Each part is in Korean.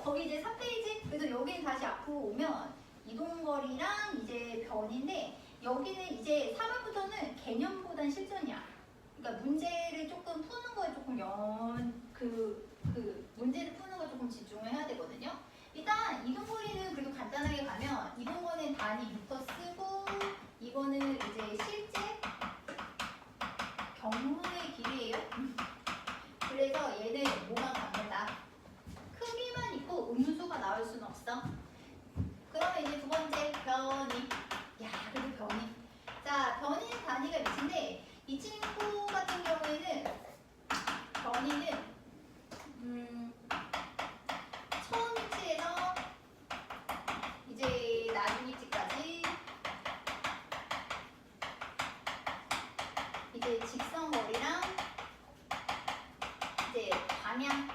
거기 이제 3페이지. 그래서 여기는 다시 앞으로 오면 이동거리랑 이제 변인데 여기는 이제 3월부터는 개념보단 실전이야. 그러니까 문제를 조금 푸는 거에 조금 문제를 푸는 거 조금 집중을 해야 되거든요. 일단 이동거리는 그래도 간단하게 가면 이동거리는 단위 미터 쓰고 이거는 이제 실제 경로의 길이에요. 그래서 얘는 뭐만 갖는다. 크기만 있고 음수가 나올 수는 없어. 그러면 이제 두 번째 변이. 야, 그래도 변이. 자, 변이는 단위가 몇인데 이 친구 같은 경우에는 변이는 처음 위치에서 이제 나중 위치까지 이제 직선거리랑 이제 방향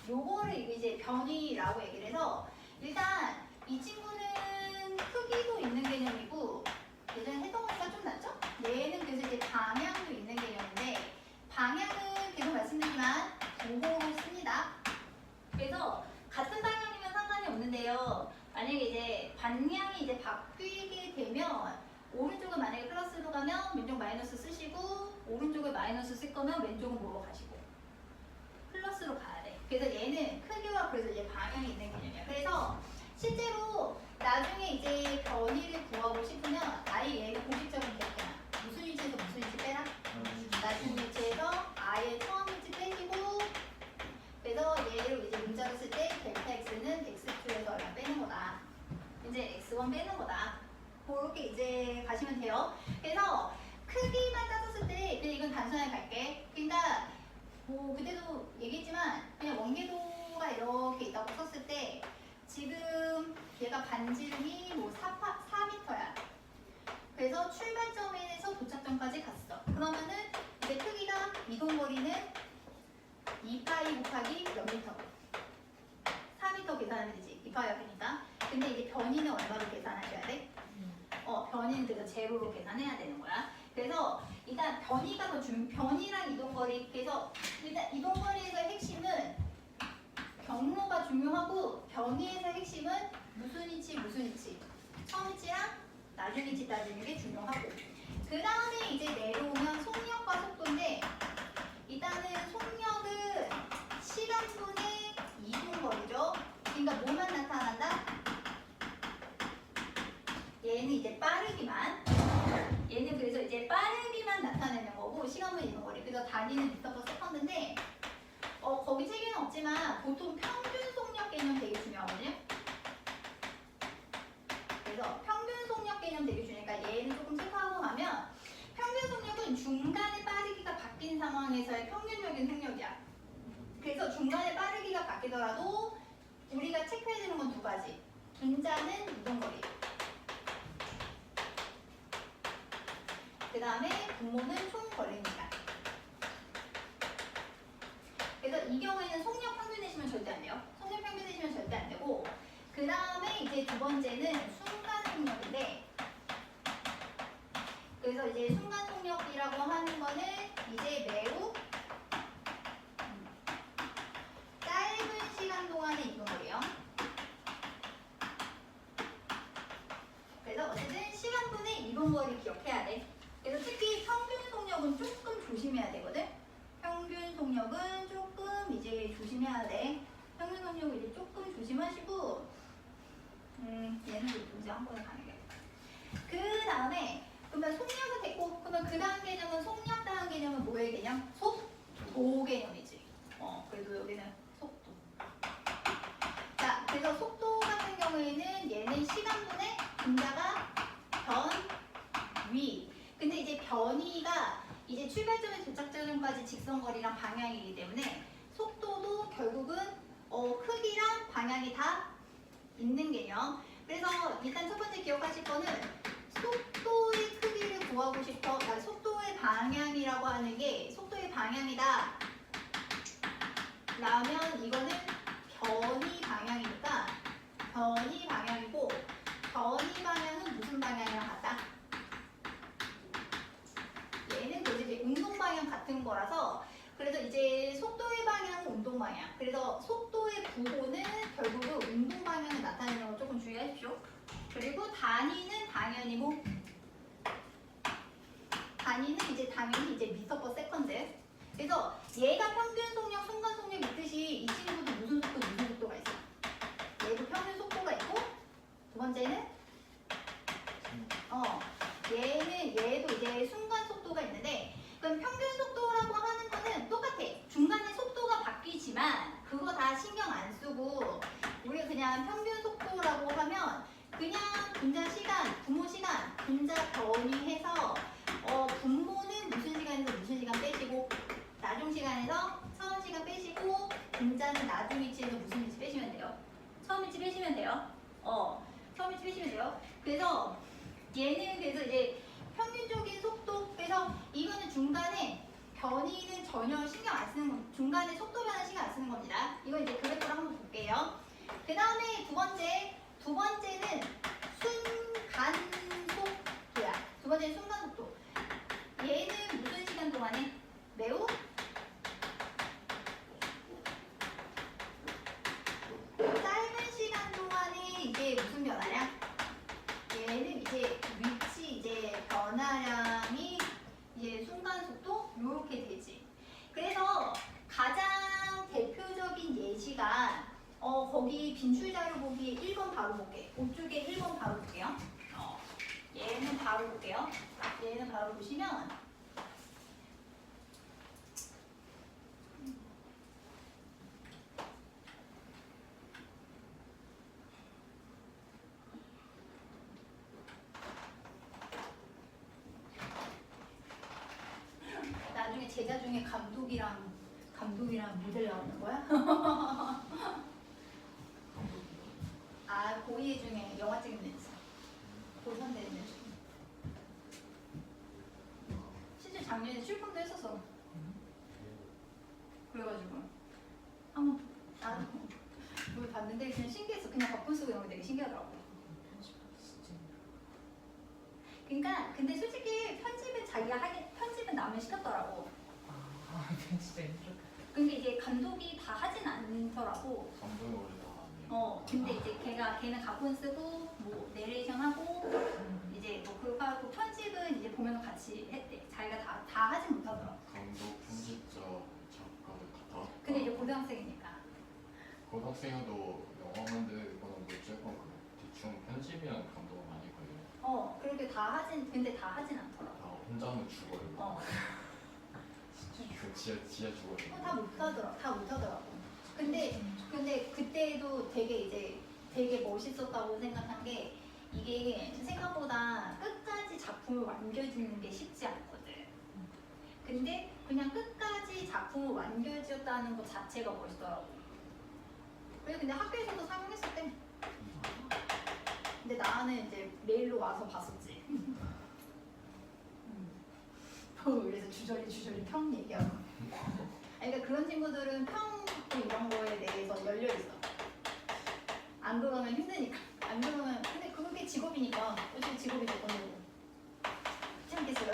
요거를 이제 변이라고 얘기를 해서 일단 이 친구는 크기도 있는 개념이고 예전에 했던 거니까 좀 낫죠? 얘는 그래서 이제 방향도 있는 개념인데 방향은 계속 말씀드리지만 도구로 씁니다. 그래서 같은 방향이면 상관이 없는데요. 만약에 이제 방향이 이제 바뀌게 되면 오른쪽은 만약에 플러스로 가면 왼쪽 마이너스 쓰시고 오른쪽에 마이너스 쓸 거면 왼쪽은 뭐로 가시고 플러스로 가야 돼. 그래서 얘는 크기와 그래서 이제 방향이 있는 개념이야. 그래서 실제로 나중에 이제 변이를 구하고 싶으면 아예 얘를 공식적으로 기억해놔. 무슨 위치에서 무슨 위치 빼라? 나중 위치에서 아예 처음 위치 빼시고 그래서 얘를 이제 문자로 쓸 때 델타 x는 x2에서 얼마 빼는 거다. 이제 x1 빼는 거다. 그렇게 이제 가시면 돼요. 그래서 크기만 따졌을 때 그냥 이건 단순하게 갈게. 그러니까 뭐 그때도 얘기했지만 그냥 원궤도가 이렇게 있다고 썼을 때 지금 얘가 반지름이 뭐 4m야. 그래서 출발점에서 도착점까지 갔어. 그러면은 이제 크기가 이동거리는 2파이 곱하기 몇 미터고 4m 계산하면 되지. 2파이 앞이니까. 근데 이제 변이는 얼마로 계산하셔야 돼? 변이는 그래서 제로로 계산해야 되는 거야. 그래서 일단 변이가 더 변이랑 이동거리. 그래서 일단 이동거리에서의 핵심은 경로가 중요하고 변이에서의 핵심은 무슨 위치 무슨 위치. 처음 위치랑 나중 위치 따지는 게 중요하고. 그 다음에 이제 내려오면 속력과 속도인데 일단은 속력은 시간분의 이동거리죠. 그러니까 뭐만 나타난다? 얘는 이제 빠르기만. 얘는 그래서 이제 빠르기만 나타내는 거고 시간분의 이동거리. 그래서 단위는 미터 퍼 세컨드인데 거기 책에는 없지만 보통 평균 속력 개념 되게 중요하거든요. 그래서 평균 속력 개념 되게 중요하니까 얘는 조금 체크하고 가면 평균 속력은 중간에 빠르기가 바뀐 상황에서의 평균적인 속력이야. 그래서 중간에 빠르기가 바뀌더라도 우리가 체크해야 되는 건 두 가지. 분자는 이동거리. 그 다음에 분모는 총 걸리는 시간. 그래서 이 경우에는 속력 평균 내시면 절대 안 돼요. 속력 평균 내시면 절대 안 되고 그 다음에 이제 두 번째는 순간 속력인데 그래서 이제 순간 속력이라고 하는 거는 이제 매우 짧은 시간 동안의 이동거리예요. 그래서 어쨌든 시간분의 이동거리 기억해야 돼. 그래서 특히 평균 속력은 조금 조심해야 되거든. 평균 속력은 조금 이제 조심해야 돼. 평균 속력은 이제 조금 조심하시고 얘는 이제 한 번에 가는 게. 그 다음에 그러면 속력은 됐고 그러면 그 다음 개념은 속력 다음 개념은 뭐의 개념? 속도 개념이지. 그래도 여기는 속도. 자, 그래서 속도 같은 경우에는 얘는 시간분의 분자가 변위. 근데 이제 변위가 이제 출발점에서 도착점까지 직선거리랑 방향이기 때문에 속도도 결국은 크기랑 방향이 다 있는 개념. 그래서 일단 첫 번째 기억하실 거는 속도의 크기를 구하고 싶어. 그러니까 속도의 방향이라고 하는 게 속도의 방향이다. 라면 이거는 변이 방향이니까 변이 방향이고 변이 방향은 무슨 방향이랑 같다? 얘는 그래서 이제 운동 방향 같은 거라서 그래서 이제 속도의 방향은 운동 방향. 그래서 속도의 부호는 결국은 그리고 단위는 당연히 뭐 단위는 이제 당연히 이제 미터 퍼 세컨드. 그래서 얘가 평균 속력, 순간 속력 있듯이 이 친구도 무슨 속도가 있어. 얘도 평균 속도가 있고 두 번째는 얘도 이제 순간 속도가 있는데 그럼 평균 속도라고 하는 거는 똑같아. 중간에 속도가 바뀌지만 그거 다 신경 안 쓰고 우리가 그냥 평균 속도라고 하면 그냥 분자 시간, 분모 시간, 분자 변위해서 분모는 무슨 시간에서 무슨 시간 빼시고 나중 시간에서 처음 시간 빼시고 분자는 나중 위치에서 무슨 위치 빼시면 돼요. 처음 위치 빼시면 돼요. 처음 위치 빼시면 돼요. 그래서 얘는 그래서 이제 평균적인 속도 그래서 이거는 중간에 변이는 전혀 신경 안 쓰는 겁니다. 중간에 속도 변화 신경 안 쓰는 겁니다. 이건 이제 그래프를 한번 볼게요. 그 다음에 두 번째는 순간 속도야. 두 번째는 순간 속도. 얘는 무슨 시간 동안에 매우 짧은 시간 동안에 이제 무슨 변화량? 얘는 이제 위치 이제 변화량이 이제 순간 속도 요렇게 되지. 그래서 가장 대표적인 예시가 거기 빈출 자료 보기 1번 바로 볼게. 오쪽에 1번 바로 볼게요. 얘는 바로 볼게요. 얘는 바로 보시면 나중에 제자 중에 감독이랑 모델 나오는 거야? 아, 고2 중에 영화 찍는 애 있어. 고3 되는 애 중에. 실제 작년에 출품도 했었어. 그래가지고 한번 나도 그걸 봤는데 그냥 신기했어. 그냥 덕분 쓰고 이런 거 되게 신기하더라고. 그러니까 근데 솔직히 편집은 자기가 편집은 남을 시켰더라고. 진짜 힘들어. 근데 이제 감독이 다 하진 않더라고. 감독이 원래 다 아니에요. 근데 이제 걔는 각본 쓰고 뭐 내레이션 하고 이제 뭐 그거 하고 편집은 이제 보면 같이 했대. 자기가 다 하진 못하더라고. 감독, 편집자, 작가들 다. 근데 이제 고등학생이니까. 고등학생도 영화 만드는 거는 무조건 대충 편집이랑 감독은 많이 걸려요. 그렇게 근데 다 하진 않더라고. 다 혼자 하면 죽어요. 그 지하 죽어요. 다 못하더라고. 근데 그때도 되게 멋있었다고 생각한 게 이게 생각보다 끝까지 작품을 완결짓는 게 쉽지 않거든. 근데 그냥 끝까지 작품을 완결지었다는 것 자체가 멋있더라고. 그래 근데 학교에서도 상영했을 때. 근데 나는 이제 메일로 와서 봤었지. 그래서 주저리 평 얘기하고. 그러니까 그런 친구들은 평 이런 거에 대해서 열려 있어. 안 그러면 힘드니까. 안 그러면 근데 그게 직업이니까. 어차피 직업이 될 건데. 그렇지 않겠어요?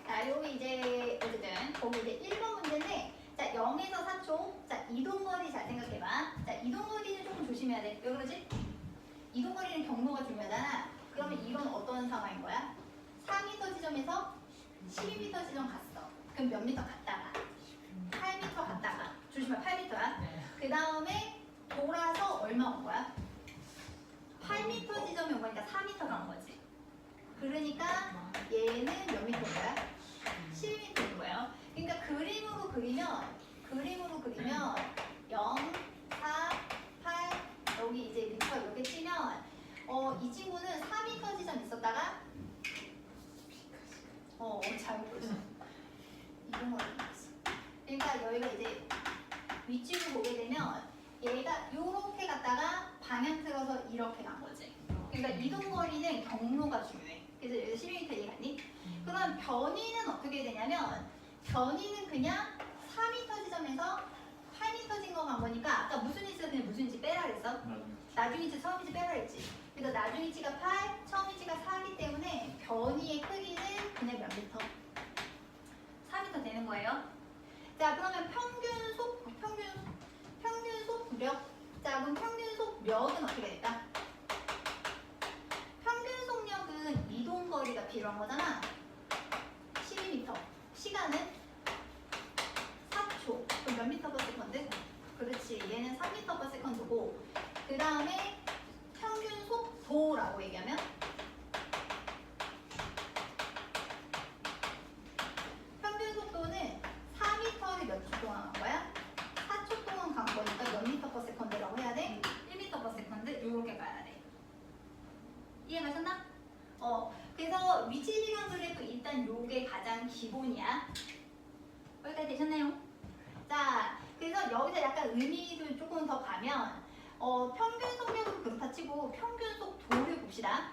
자, 여기 이제 어쨌든 거기 이제 1번 문제인데, 자 0에서 4초. 자 이동거리 잘 생각해봐. 자 이동거리는 조금 조심해야 돼. 왜 그러지? 이동거리는 경로가 중요하잖아. 그러면 이건 어떤 상황인 거야? 4m 지점에서 12m 지점 갔어. 그럼 몇 미터 갔다가? 8m 갔다가. 조심해, 8m야. 그 다음에 돌아서 얼마 온 거야? 8m 지점에 온 거니까 4m 간 거지. 그러니까 얘는 몇 미터인 거야? 12m인 거예요. 그러니까 그림으로 그리면 0, 4, 8 여기 이제 미터 이렇게 치면 이 친구는 4m 지점 있었다가 잘 보였어. 이런 걸 알았어. 그러니까 여기가 이제 위치를 보게 되면 얘가 이렇게 갔다가 방향 틀어서 이렇게 간 거지. 그러니까 이동 거리는 경로가 중요해. 그래서 여기서 12m 이해갔니? 그럼 변이는 어떻게 되냐면 변이는 그냥 4m 지점에서 8m 진거 간 거니까 아까 무슨 위치가 그냥 무슨 위치 빼라 그랬어? 나중 위치, 처음 위치 빼라 그랬지. 그래서 나중 위치가 8, 처음 위치가 4이기 때문에 변이의 크기는 그냥 몇 미터? 4m 되는 거예요. 자, 그러면 평균 속 구력. 자, 그럼 평균 속력은 어떻게 될까? 평균 속력은 이동 거리가 필요한 거잖아. 12m. 시간은 4초. 그럼 몇 미터 per 세컨드? 그렇지. 얘는 3m per 세컨드고. 그 다음에 평균 속도라고 얘기하면 평균 속도는 4m를 몇 초 동안 간 거야? 4초 동안 간 거니까 몇 미터 per 세컨드라고 해야 돼? 1m per 세컨드 이렇게 가야 돼. 이해가셨나? 그래서 위치 시간 그래프 일단 요게 가장 기본이야. 여기까지 되셨나요? 자, 그래서 여기서 약간 의미를 조금 더 가면 평균 속력은 그렇다 치고 평균 속도를 봅시다.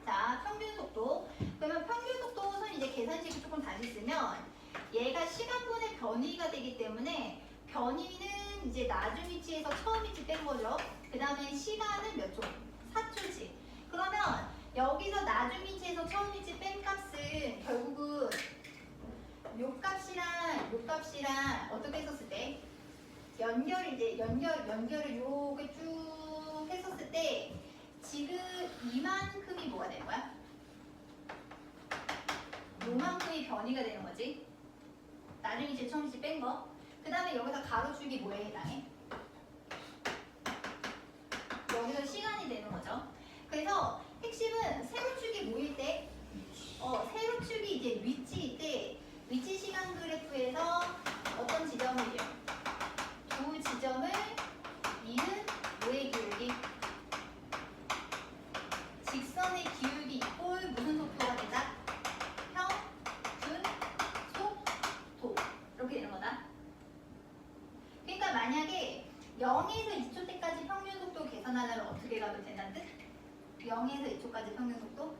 자, 평균 속도. 그러면 평균 속도 우선 이제 계산식을 조금 다시 쓰면 얘가 시간분의 변위가 되기 때문에 변위는 이제 나중 위치에서 처음 위치 뺀 거죠. 그 다음에 시간은 몇 초? 4초지. 그러면 여기서 나중 위치에서 처음 위치 뺀 값은 결국은 요 값이랑 어떻게 했었을 때 연결을 요게 쭉 했었을 때 지금 이만큼이 뭐가 되는 거야? 요만큼이 변이가 되는 거지. 나중에 이제 처음 위치 뺀 거. 그 다음에 여기서 가로축이 뭐에 해당해? 여기서 시간이 되는 거죠. 그래서 핵심은 세로축이 뭐일 때? 세로축이 이제 위치일 때 위치 시간 그래프에서 어떤 지점을요? 두 지점을 이은 뭐의 기울기? 직선의 기울기 이꼴 무슨 속도가 되자? 평균 속도. 이렇게 되는 거다. 그러니까 만약에 0에서 2초 때까지 평균 속도 계산하려면 어떻게 가면 된다는 뜻? 0에서 2초까지 평균 속도?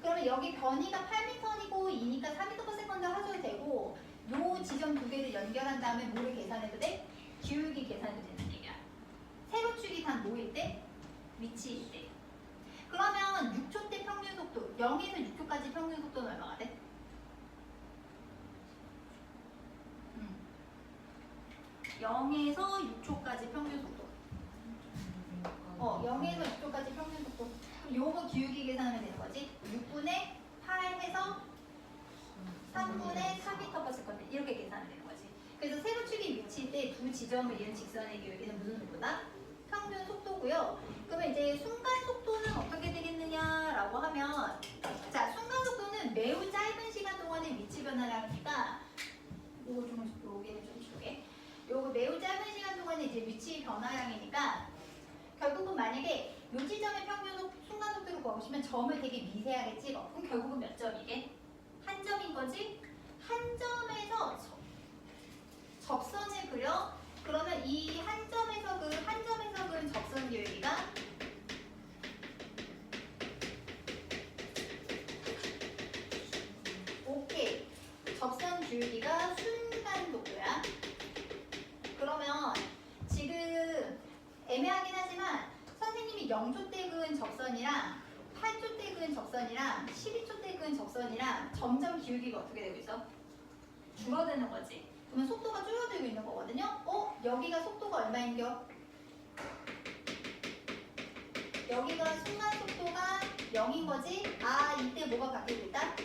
그러면 여기 변이가 8m이고 2니까 4m per 세컨드 하셔도 되고 요 지점 두 개를 연결한 다음에 뭐를 계산해도 돼? 기울기 계산해도 된다는 얘기야. 세로축이 단 뭐일 때? 위치일 때. 그러면 6초 때 평균 속도 0에서 6초까지 평균 속도는 얼마가 돼? 0에서 6초까지 평균 속도. 0에서 6초까지 평균 속도. 그럼 요거 기울기 계산하면 되는 거지. 6분의 8 해서 3분의 4m per 세컨드 이렇게 계산하면 되는 거지. 그래서 세로축이 위치일 때 두 지점을 이은 직선의 기울기는 무슨 속도다? 평균 속도고요. 그러면 이제 순간 속도는 어떻게 되겠느냐라고 하면 자, 순간 속도는 매우 짧은 시간 동안에 위치 변화를 하니까 요거 좀 여기는 좀 줄게. 요거 매우 짧은 시간 동안에 이제 위치 변화량이니까 결국은 만약에 요 지점의 평균 순간 속도를 구하시면 점을 되게 미세하게 찍어. 그럼 결국은 몇 점이게? 한 점인 거지? 한 점에서 접선을 그려. 그러면 이 한 점에서 그은 접선 기울기가 오케이. 접선 기울기가 순간 속도야. 그러면 지금 애매하긴 하지만 선생님이 0초 때 그은 접선이랑 8초 때 그은 접선이랑 12초 때 그은 접선이랑 점점 기울기가 어떻게 되고 있어? 줄어드는 거지. 그러면 속도가 줄어들고 있는 거거든요. 여기가 속도가 얼마인겨? 여기가 순간 속도가 0인 거지. 이때 뭐가 바뀌고 있다?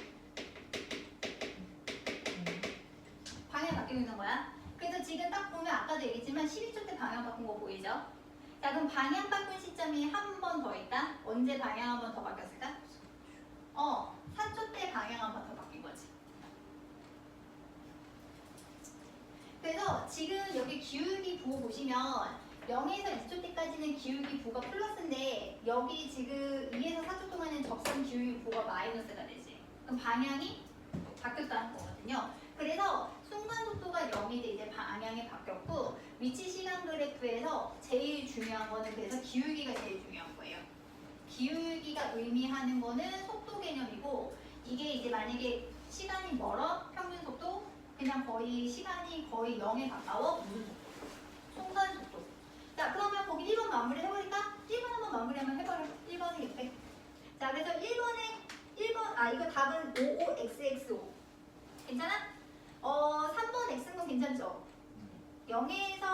방향 바뀌고 있는 거야. 그래서 지금 딱 보면 아까도 얘기했지만 12초 때 방향 바꾼 거 보이죠? 자, 그럼 방향 바꾼 시점이 한 번 더 있다? 언제 방향 한 번 더 바뀌었을까? 4초 때 방향 한 번 더 바뀐 거지. 그래서 지금 여기 기울기 부 보시면 0에서 2초 때까지는 기울기 부가 플러스인데 여기 지금 2에서 4초 동안은 접선 기울기 부가 마이너스가 되지. 그럼 방향이 바뀌었다는 거거든요. 그래서 순간 속도가 0이 돼 이제 방향이 바뀌었고 위치 시간 그래프에서 제일 중요한 거는 그래서 기울기가 제일 중요한 거예요. 기울기가 의미하는 거는 속도 개념이고 이게 이제 만약에 시간이 멀어 평균 속도 그냥 거의 시간이 거의 0에 가까워 무슨 속도? 순간 속도. 자, 그러면 거기 1번 마무리 해버릴까? 1번 한번 마무리 한번 해버려. 1번이 이렇게. 자, 그래서 1번 이거 답은 55xx5 괜찮아? 3번 x는 건 괜찮죠? 0에서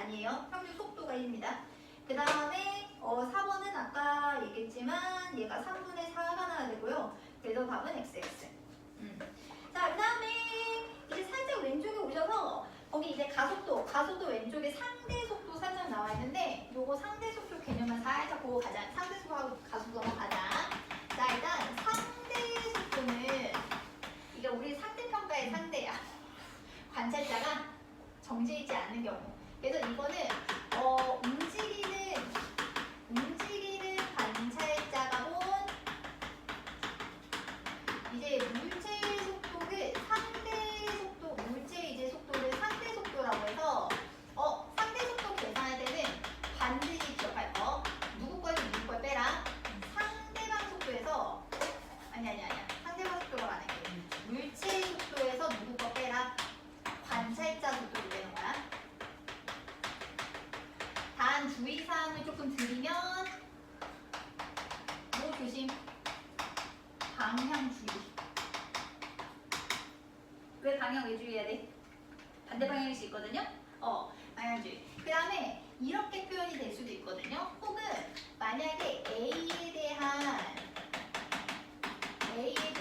아니에요. 평균 속도가 1입니다. 그 다음에 4번은 아까 얘기했지만 얘가 3분의 4가 나야 되고요. 그래서 답은 XX. 자, 그 다음에 이제 살짝 왼쪽에 오셔서 거기 이제 가속도 왼쪽에 상대 속도 살짝 나와 있는데 요거 상대 속도 개념만 살짝 보고 가자. 상대 속도하고 가속도 한번 가자. 자, 일단 상대 속도는 이게 우리 상대평가의 상대야. 관찰자가 정지해 있지 않는 경우. 그래서 이거는 움직이는 관찰자가 본 이제 물체의 속도를 상대 속도, 물체의 이제 속도를 상대 속도라고 해서 상대 속도 계산할 때는 반드시 기억할 거. 누구 거에서 누구 걸 빼라. 상대방 속도에서 아니야. 상대방 속도가 많을게. 물체의 속도에서 누구 거 빼라. 관찰자 속도를 빼는 거야. 단 주의사항을 조금 드리면 뭐 조심. 방향주의. 왜 방향 왜 주의해야 돼? 반대 방향일 수 있거든요. 방향주의. 그 다음에 이렇게 표현이 될 수도 있거든요. 혹은 만약에 A에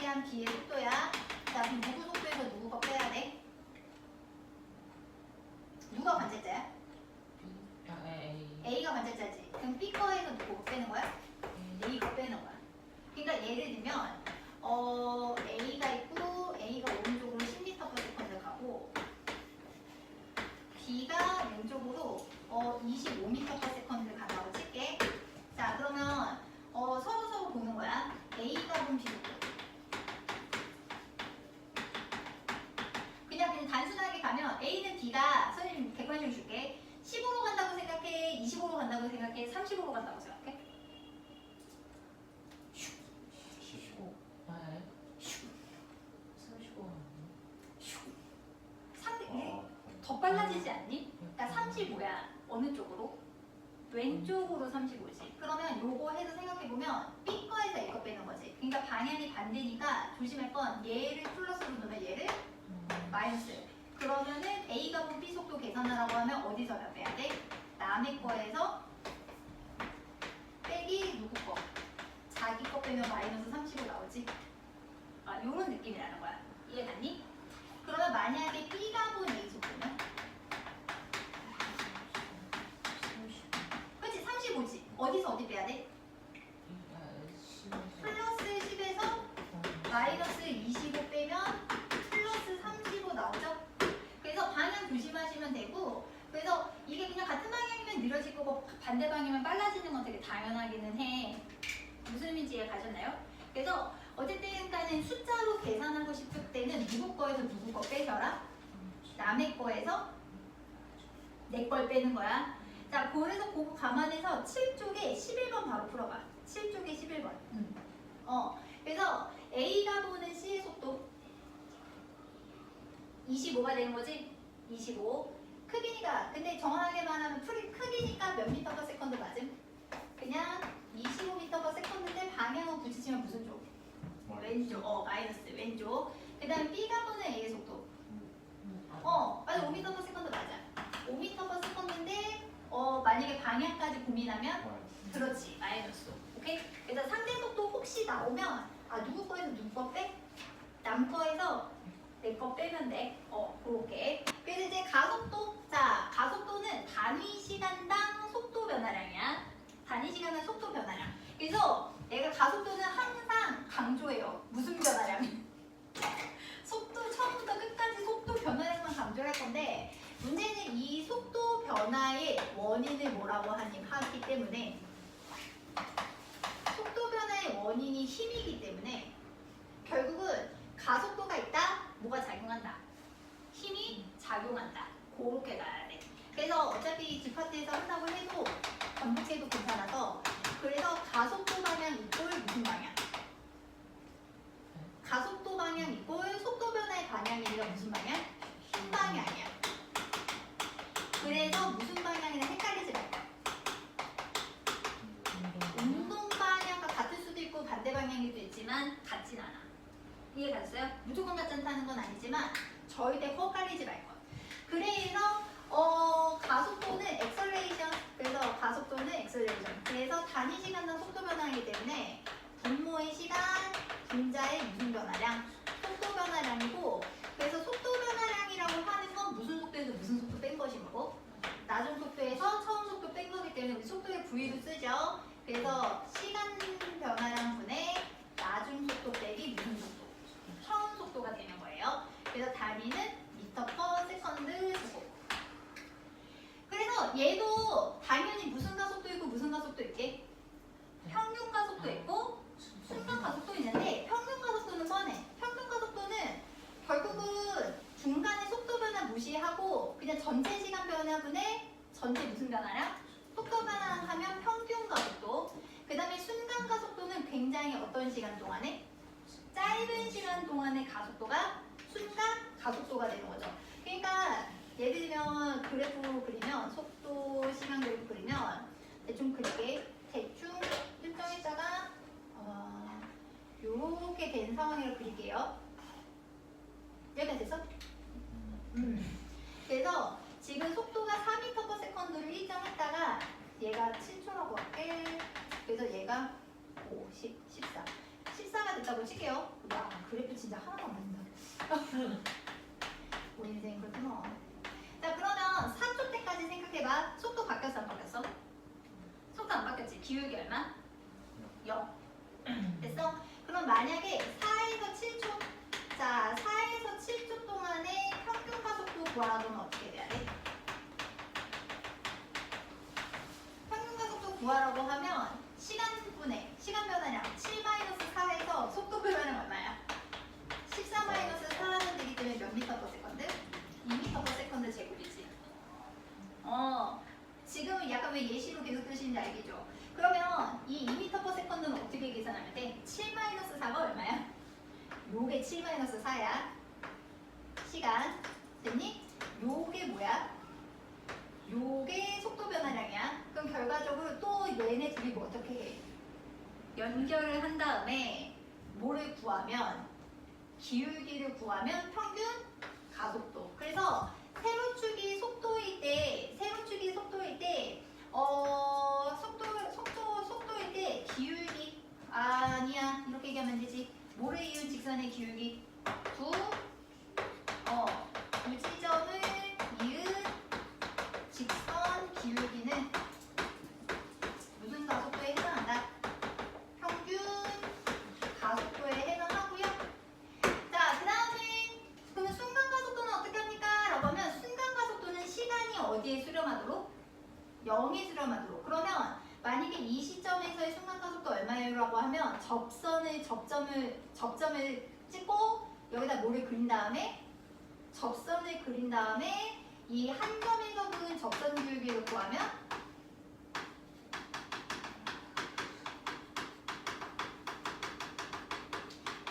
대한 B의 속도야. 자, 그럼 누구 속도에서 누구 거 빼야 돼? 누가 관찰자야? A가 관찰자지. 그럼 B 거에서 누구 거 빼는 거야? A 거 빼는 거야. 그러니까 예를 들면 A가 있고 A가 오른쪽으로 10m/s 가고 B가 왼쪽으로 25m/s 간다고 칠게. 자, 그러면 서로 보는 거야. A가 본 B 속도. 그냥 단순하게 가면 A는 B가 선생님 객관식으로 줄게. 15로 간다고 생각해? 25로 간다고 생각해? 30으로 간다고 생각해? 15. 더 빨라지지 않니? 그러니까 35야. 어느 쪽으로? 왼쪽으로 35지. 그러면 요거 해서 생각해보면 B 거에서 A 거 빼는 거지. 그러니까 방향이 반대니까 조심할 건 얘를 플러스로 놓으면 얘를 마이너스. 그러면은 A가 본 B 속도 계산하라고 하면 어디서 몇 빼야 돼? 남의 거에서 빼기 누구 거? 자기 거 빼면 마이너스 35 나오지? 요런 느낌이라는 거야. 이해 갔니? 그러면 만약에 B가 본 A 속도면? 그렇지, 35지. 어디서 어디 빼야 돼? 플러스 10에서 마이너스 25 빼면 플러스 35 나오죠? 그래서 방향 조심하시면 되고, 그래서 이게 그냥 같은 방향이면 느려질 거고 반대 방향이면 빨라지는 건 되게 당연하기는 해. 무슨 의미인지 이해 가셨나요? 그래서 어쨌든 간에 숫자로 계산하고 싶을 때는 누구 거에서 누구 거 빼셔라. 남의 거에서 내 걸 빼는 거야. 자, 그래서 그거 감안해서 7쪽에 11번 바로 풀어봐. 7쪽에 11번. 그래서 A가 보는 C의 속도 25가 되는 거지? 25. 크기니까, 근데 정확하게 말하면 크기니까 몇 미터/s 맞음? 그냥 25m/s인데 방향은 굳이 치면 무슨 쪽? 왼쪽. 마이너스 왼쪽. 그 다음 B가 보는 A의 속도. 맞아. 5m/s 맞아. 5m/s인데 만약에 방향까지 고민하면 그렇지. 마이너스. 오케이? 그래서 상대 속도 혹시 나오면 누구 거에서 누구 거 빼? 남 거에서 내 거 빼면 돼. 그렇게. 그래서 이제 가속도. 자, 가속도는 단위 시간당 속도 변화량이야. 단위 시간당 속도 변화량. 그래서 내가 가속도는 항상 강조해요. 무슨 변화량? 속도 처음부터 끝까지 속도 변화량만 강조할 건데 문제는 이 속도 변화의 원인을 뭐라고 하기 때문에 속도 변화의 원인이 힘이기 때문에 결국은 가속도가 있다. 뭐가 작용한다? 힘이 작용한다. 그렇게 가야 돼. 그래서 어차피 뒷파트에서 한다고 해도 반복해도 괜찮아서 그래서 가속도 방향 이꼴 무슨 방향? 가속도 방향 이꼴 속도 변화의 방향이니까 무슨 방향? 힘 방향이야. 그래서 무슨 방향이나 헷갈리지 말고 운동 방향과 같을 수도 있고 반대 방향일 수도 있지만 같진 않아. 이해 갔어요? 무조건 같지 않다는 건 아니지만 절대 헷갈리지 말 것. 그래서 가속도는 액셀레이션. 그래서 가속도는 액셀레이션. 그래서 단위 시간당 속도 변화이기 때문에 분모의 시간, 분자의 무슨 변화량, 속도 변화량이고, 그래서 속도 변화량이라고 하는 건 무슨 속도에서 무슨 속도 뺀 것인 거고, 낮은 속도에서 처음 속도 뺀 거기 때문에 우리 속도의 부위로 쓰죠. 그래서 시간 변화량 분의 낮은 속도 빼기 무슨 속도, 처음 속도가 되는 거예요. 그래서 단위는 미터 퍼 세컨드 제곱. 그래서 얘도 당연히 무슨 가속도 있고 무슨 가속도 있게? 평균 가속도 있고 순간 가속도 있는데, 평균 가속도는 뻔해. 평균 가속도는 결국은 중간에 속도 변화 무시하고 그냥 전체 시간 변화분의 전체 무슨 변화량? 속도 변화하면 평균 가속도. 그 다음에 순간 가속도는 굉장히 어떤 시간 동안에? 짧은 시간 동안의 가속도가 순간 가속도가 되는 거죠. 그러니까 예를 들면 그래프 그리면, 속도 시간 그래프 그리면 대충 그릴게. 대충 일정에다가 요렇게 된 상황을 그릴게요. 여기가 됐어? 그래서 지금 속도가 4m/s를 일정했다가 얘가 7초라고 할게. 그래서 얘가 5, 10, 14. 14가 됐다고 칠게요. 와, 그래프 진짜 하나도 안 된다. 우리 인생 그렇구나. 자, 그러면 4초 때까지 생각해봐. 속도 바뀌었어, 안 바뀌었어? 속도 안 바뀌었지? 기울기 얼마? 0. 됐어? 그럼 만약에 4에서 7초, 자, 4에서 7초 동안의 평균 가속도 구하라고는 어떻게 돼야 돼? 평균 가속도 구하라고 하면 시간분의 시간 변화량 7-4에서 속도 변화량 얼마야? 14-4는 되기 때문에 몇 미터 퍼 세컨드? 2미터 퍼 세컨드 제곱이지. 지금은 약간 왜 예시로 계속 쓰시는지 알겠죠? 그러면 이 2미터 퍼 세컨드는 어떻게 계산하면 돼? 7-4가 얼마야? 요게 7-4야. 시간. 됐니? 요게 뭐야? 요게 속도 변화량이야. 그럼 결과적으로 또 얘네 둘이 뭐 어떻게 해? 연결을 한 다음에 뭐를 구하면? 기울기를 구하면 평균 가속도. 그래서 세로축이 속도일 때, 속도일 때 기울기. 아니야. 이렇게 얘기하면 되지. 모래 이은 직선의 기울기. 두 지점을 이은 직선 기울기는 무슨 가속도에 해당한다? 평균 가속도에 해당하고요. 자, 그 다음에 그러면 순간 가속도는 어떻게 합니까? 라고 하면 순간 가속도는 시간이 어디에 수렴하도록? 0에 수렴하도록. 그러면 만약에 이 시점에서의 순간 가속도 얼마예요? 라고 하면 접점을 찍고 여기다 뭐를 그린 다음에 접선을 그린 다음에 이 한 점에서 그은 접선 기울기를 구하면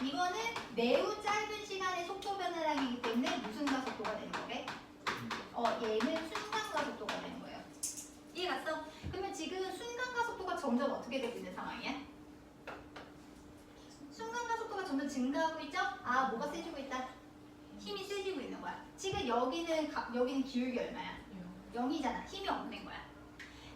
이거는 매우 짧은 시간의 속도 변화량이기 때문에 무슨 가속도가 되는 거래? 얘는 순간 가속도가 되는 거예요. 이해 갔어? 그러면 지금 순간 가속도가 점점 어떻게 되고 있는 상황이야? 순간 가속도가 점점 증가하고 있죠? 아, 뭐가 세지고 있다? 힘이 세지고 있는 거야. 지금 여기는 기울기 얼마야? 0이잖아. 힘이 없는 거야.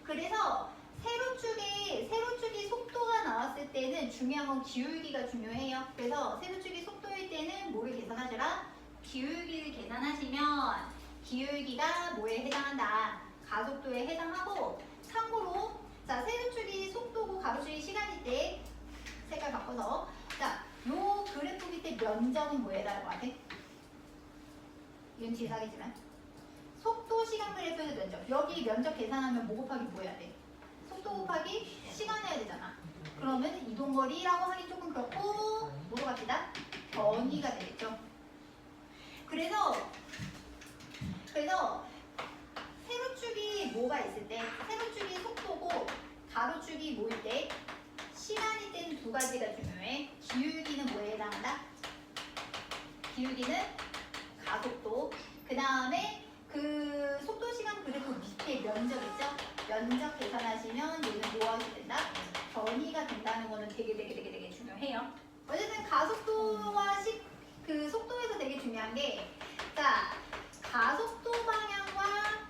그래서 세로축이 속도가 나왔을 때는 중요한 건 기울기가 중요해요. 그래서 세로축이 속도일 때는 뭐를 계산하시라? 기울기를 계산하시면 기울기가 뭐에 해당한다? 가속도에 해당하고, 참고로 자, 세로축이 속도고 가로축이 시간일 때 색깔 바꿔서, 자, 요 그래프 밑에 면적은 뭐에 해당할 것 같아? 이건 지사기지만 속도 시간 그래프에서 면적, 여기 면적 계산하면 뭐 곱하기 뭐 해야 돼? 속도 곱하기 시간 해야 되잖아. 그러면 이동거리라고 하기 조금 그렇고 뭐로 갑시다? 변이가 되겠죠. 그래서 세로축이 뭐가 있을 때, 세로축이 속도고 가로축이 뭐일 때, 시간일 때는 두 가지가 중요해. 기울기는 뭐에 해당한다? 기울기는 가속도. 그 다음에 그 속도 시간 그래프 밑에 면적 있죠? 면적 계산하시면 얘는 뭐 하게 된다? 변이가 된다는 거는 되게 중요해요. 어쨌든 가속도와 그 속도에서 되게 중요한 게, 자, 가속도 방향과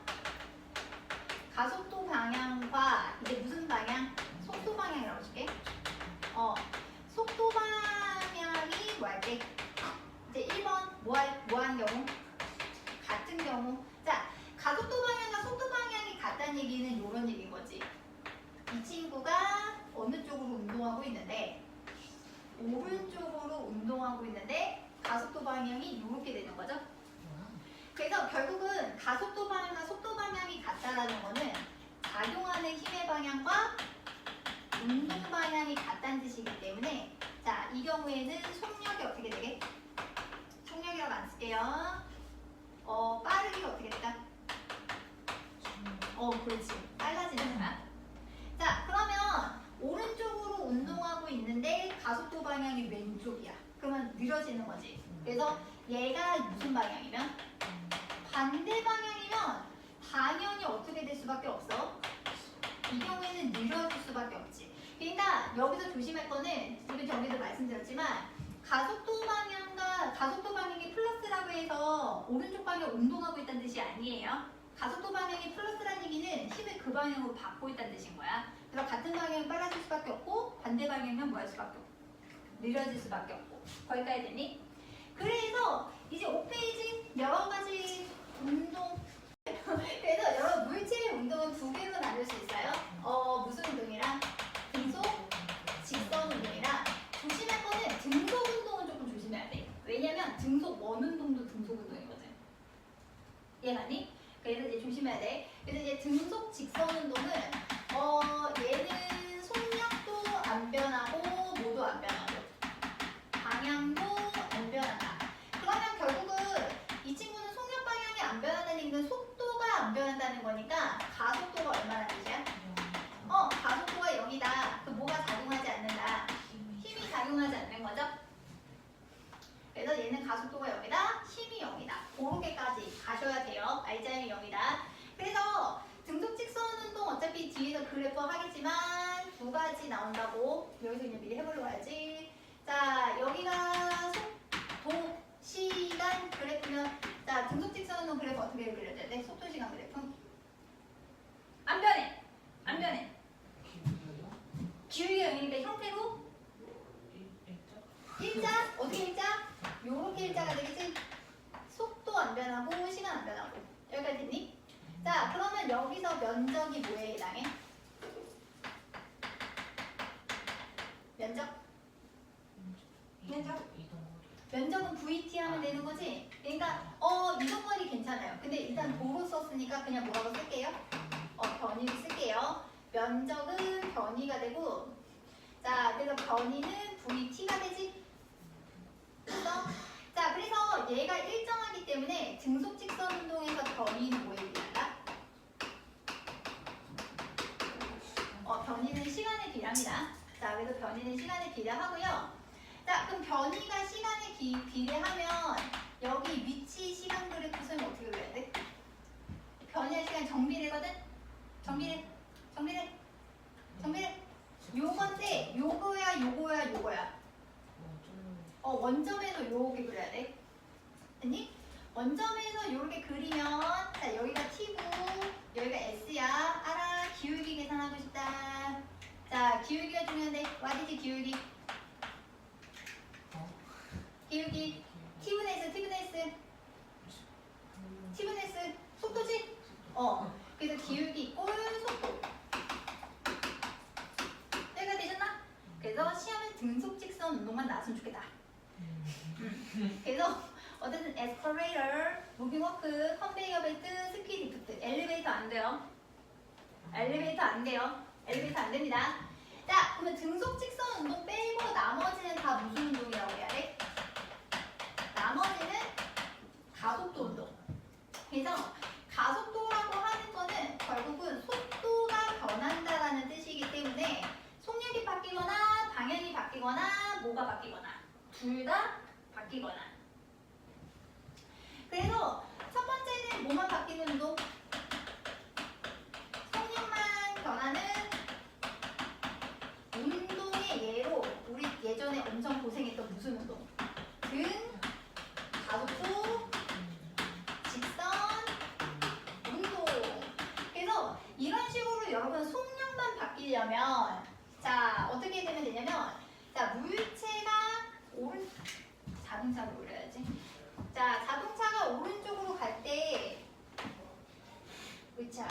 가속도 방향과 이제 무슨 방향? 속도 방향이라고 줄게. 속도 방향이 뭐 할게? 이제 1번 뭐한 경우? 같은 경우. 자, 가속도 방향과 속도 방향이 같다는 얘기는 이런 얘기인 거지. 이 친구가 어느 쪽으로 운동하고 있는데 오른쪽으로 운동하고 있는데 가속도 방향이 이렇게 되는 거죠. 그래서 결국은 가속도 방향과 속도 방향이 같다라는 거는 작용하는 힘의 방향과 운동 방향이 같다는 뜻이기 때문에 자, 이 경우에는 속력이 어떻게 되게? 속력이라고 안 쓸게요. 빠르기가 어떻게 될까? 그렇지. 빨라지는 거야. 자, 그러면 오른쪽으로 운동하고 있는데 가속도 방향이 왼쪽이야. 그러면 느려지는 거지. 그래서 얘가 무슨 방향이면? 반대 방향이면 당연히 어떻게 될 수밖에 없어? 이 경우에는 느려질 수밖에 없지. 그러니까 여기서 조심할 거는 지금 전에도 말씀드렸지만 가속도 방향이 플러스라고 해서 오른쪽 방향 운동하고 있다는 뜻이 아니에요. 가속도 방향이 플러스라는 얘기는 힘을 그 방향으로 받고 있다는 뜻인 거야. 그래서 같은 방향은 빨라질 수밖에 없고 반대 방향이면 뭐 할 수밖에 없고 느려질 수밖에 없고. 거기까지 됐니? 그래서 이제 5페이지 여러 가지 운동 그래서 여러 물질 운동은 두 개로 나눌 수 있어요. 무슨 운동이랑? 등속, 직선 운동이랑. 조심할 거는 등속 운동은 조금 조심해야 돼. 왜냐면 등속 원 운동도 등속 운동이거든. 이해가니? 그래서 이제 조심해야 돼. 그래서 이제 등속 직선 운동은 얘는 속력도 안 변하고 모두 안 변하고 방향도 안 변한다. 그러면 결국은 이 친구는 속력 방향이 안 변한다는 얘기는 속도가 안 변한다는 거니까 가속도가 얼마나 뜻이야? 가속도가 0이다. 그 뭐가 작용하지 않는다. 힘이 작용하지 않는 거죠? 그래서 얘는 가속도가 0이다. 힘이 0이다. 그렇게까지 가셔야 돼요. R자임이 0이다. 그래서 등속 직선 운동 어차피 뒤에서 그래프 하겠지만 두 가지 나온다고 여기서 그냥 미리 해보려고 하지. 자, 여기가 속도 시간 그래프면 자, 등속 직선 운동 그래프 어떻게 그려야 돼? 속도 시간 그래프? 안 변해. 안 변해. 기울기가 0이니까 형태로 일자? 어떻게 일자? 요렇게 일자가 되겠지? 속도 안 변하고 시간 안 변하고. 여기까지 됐니? 자, 그러면 여기서 면적이 뭐에 해당해? 면적? 면적은 VT 하면 되는 거지? 그러니까 이동거리 괜찮아요. 근데 일단 도로 썼으니까 그냥 뭐라고 쓸게요? 변위를 쓸게요. 면적은 변위가 되고 자, 그래서 변위는 VT가 되지? 그래서 자, 그래서 얘가 일정하기 때문에 등속 직선 운동에서 변위는 뭐에 비례한다? 변위는 시간에 비례합니다. 자, 그래서 변위는 시간에 비례하고요. 자, 그럼 변위가 시간에 비례하면 여기 위치 시간 그래프 쓰면 어떻게 그려야 돼? 변위의 시간 정비례거든? 정비례. 요건데 요거야. 원점에서 요렇게 그려야 돼. 됐니? 원점에서 요렇게 그리면 자, 여기가 T고 여기가 S야. 알아. 기울기 계산하고 싶다. 자, 기울기가 중요한데 와디지 기울기. 기울기 T분의 S 속도지? 그래서 기울기 이꼴 속도. 여기가 되셨나? 그래서 시험은 등속 직선 운동만 나왔으면 좋겠다. 그래서 어쨌든 에스컬레이터, 무빙워크, 컨베이어 벨트, 스키 리프트, 엘리베이터 안 돼요. 엘리베이터 안 됩니다. 자, 그러면 등속 직선 운동 빼고 나머지는 다 무슨 운동이라고 해야 돼? 나머지는 가속도 운동. 그래서 가속도라고 하는 거는 결국은 속도가 변한다라는 뜻이기 때문에 속력이 바뀌거나 방향이 바뀌거나 뭐가 바뀌거나 둘 다 바뀌거나. 그래서 첫 번째는 뭐만 바뀌는 운동? 속력만 변하는 운동의 예로 우리 예전에 엄청 고생했던 무슨 운동? 등, 가속도, 직선, 운동. 그래서 이런 그리려면 자 어떻게 되면 되냐면 자 물체가 자동차를 올려야지. 자 자동차가 오른쪽으로 갈 때 자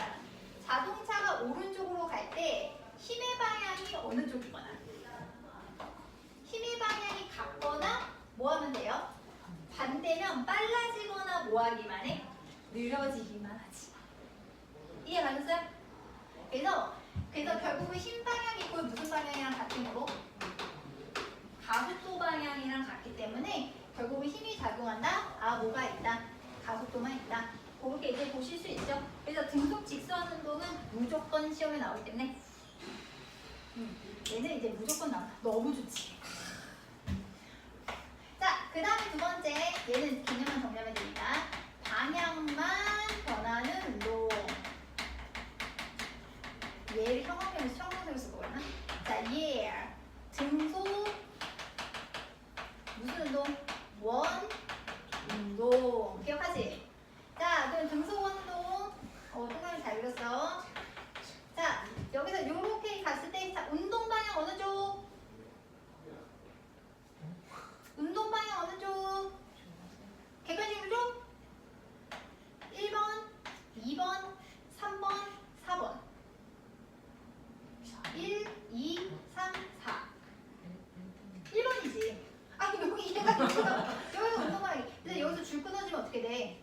자동차가 오른쪽으로 갈 때 힘의 방향이 어느 쪽이거나 힘의 방향이 같거나 뭐 하면 돼요? 반대면 빨라지거나 뭐 하기만 해? 느려지기만 하지. 이해 가셨어요? 그래서 결국은 힘 방향이 있고 무슨 방향이랑 같은 거로? 가속도 방향이랑 같기 때문에 결국은 힘이 작용한다? 아 뭐가 있다? 가속도만 있다. 그렇게 이제 보실 수 있죠. 그래서 등속 직선 운동은 무조건 시험에 나오기 때문에 얘는 이제 무조건 나온다. 너무 좋지. 자, 그 다음에 두 번째 얘는 개념만 정리하면 됩니다. 방향만 변하는 운동. 얘를 형광색으로 쓸 거구나. 자, 얘 등속 무슨 운동? 원 운동. 기억하지? 자, 그럼 등속 원 운동. 동그라미 잘 그렸어. 자, 여기서 요렇게 갔을 때 자, 운동 방향 어느 쪽? 운동 방향 어느 쪽? 객관식으로 쪽? 1번, 2번, 3번, 4번. 1, 2, 3, 4. 1번이지. 아, 여기 얘가 여기서 운동 방향이. 그래서 여기서 줄 끊어지면 어떻게 돼?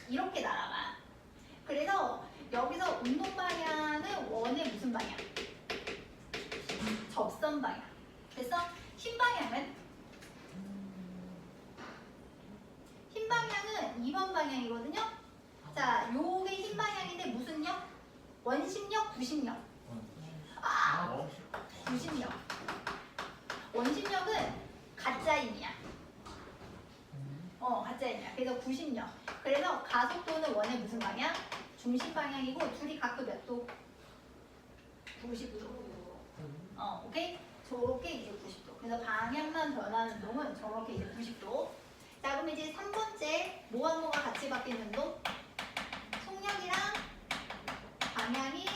이렇게 날아가. 그래서 여기서 운동 방향은 원의 무슨 방향? 접선 방향. 됐어? 힘 방향은? 힘 방향은 2번 방향이거든요. 자, 요게 힘 방향인데 무슨 력? 원심력, 구심력. 아, 구심력. 원심력은 가짜 힘이야. 가짜 힘이야. 그래서 구심력. 그래서 가속도는 원의 무슨 방향? 중심 방향이고 둘이 각도 몇 도? 90도. 오케이? 저렇게 이제 90도. 그래서 방향만 변하는 운동은 저렇게 이제 90도. 자, 그럼 이제 3번째 뭐와 뭐가 같이 바뀌는 운동? 속력이랑 방향이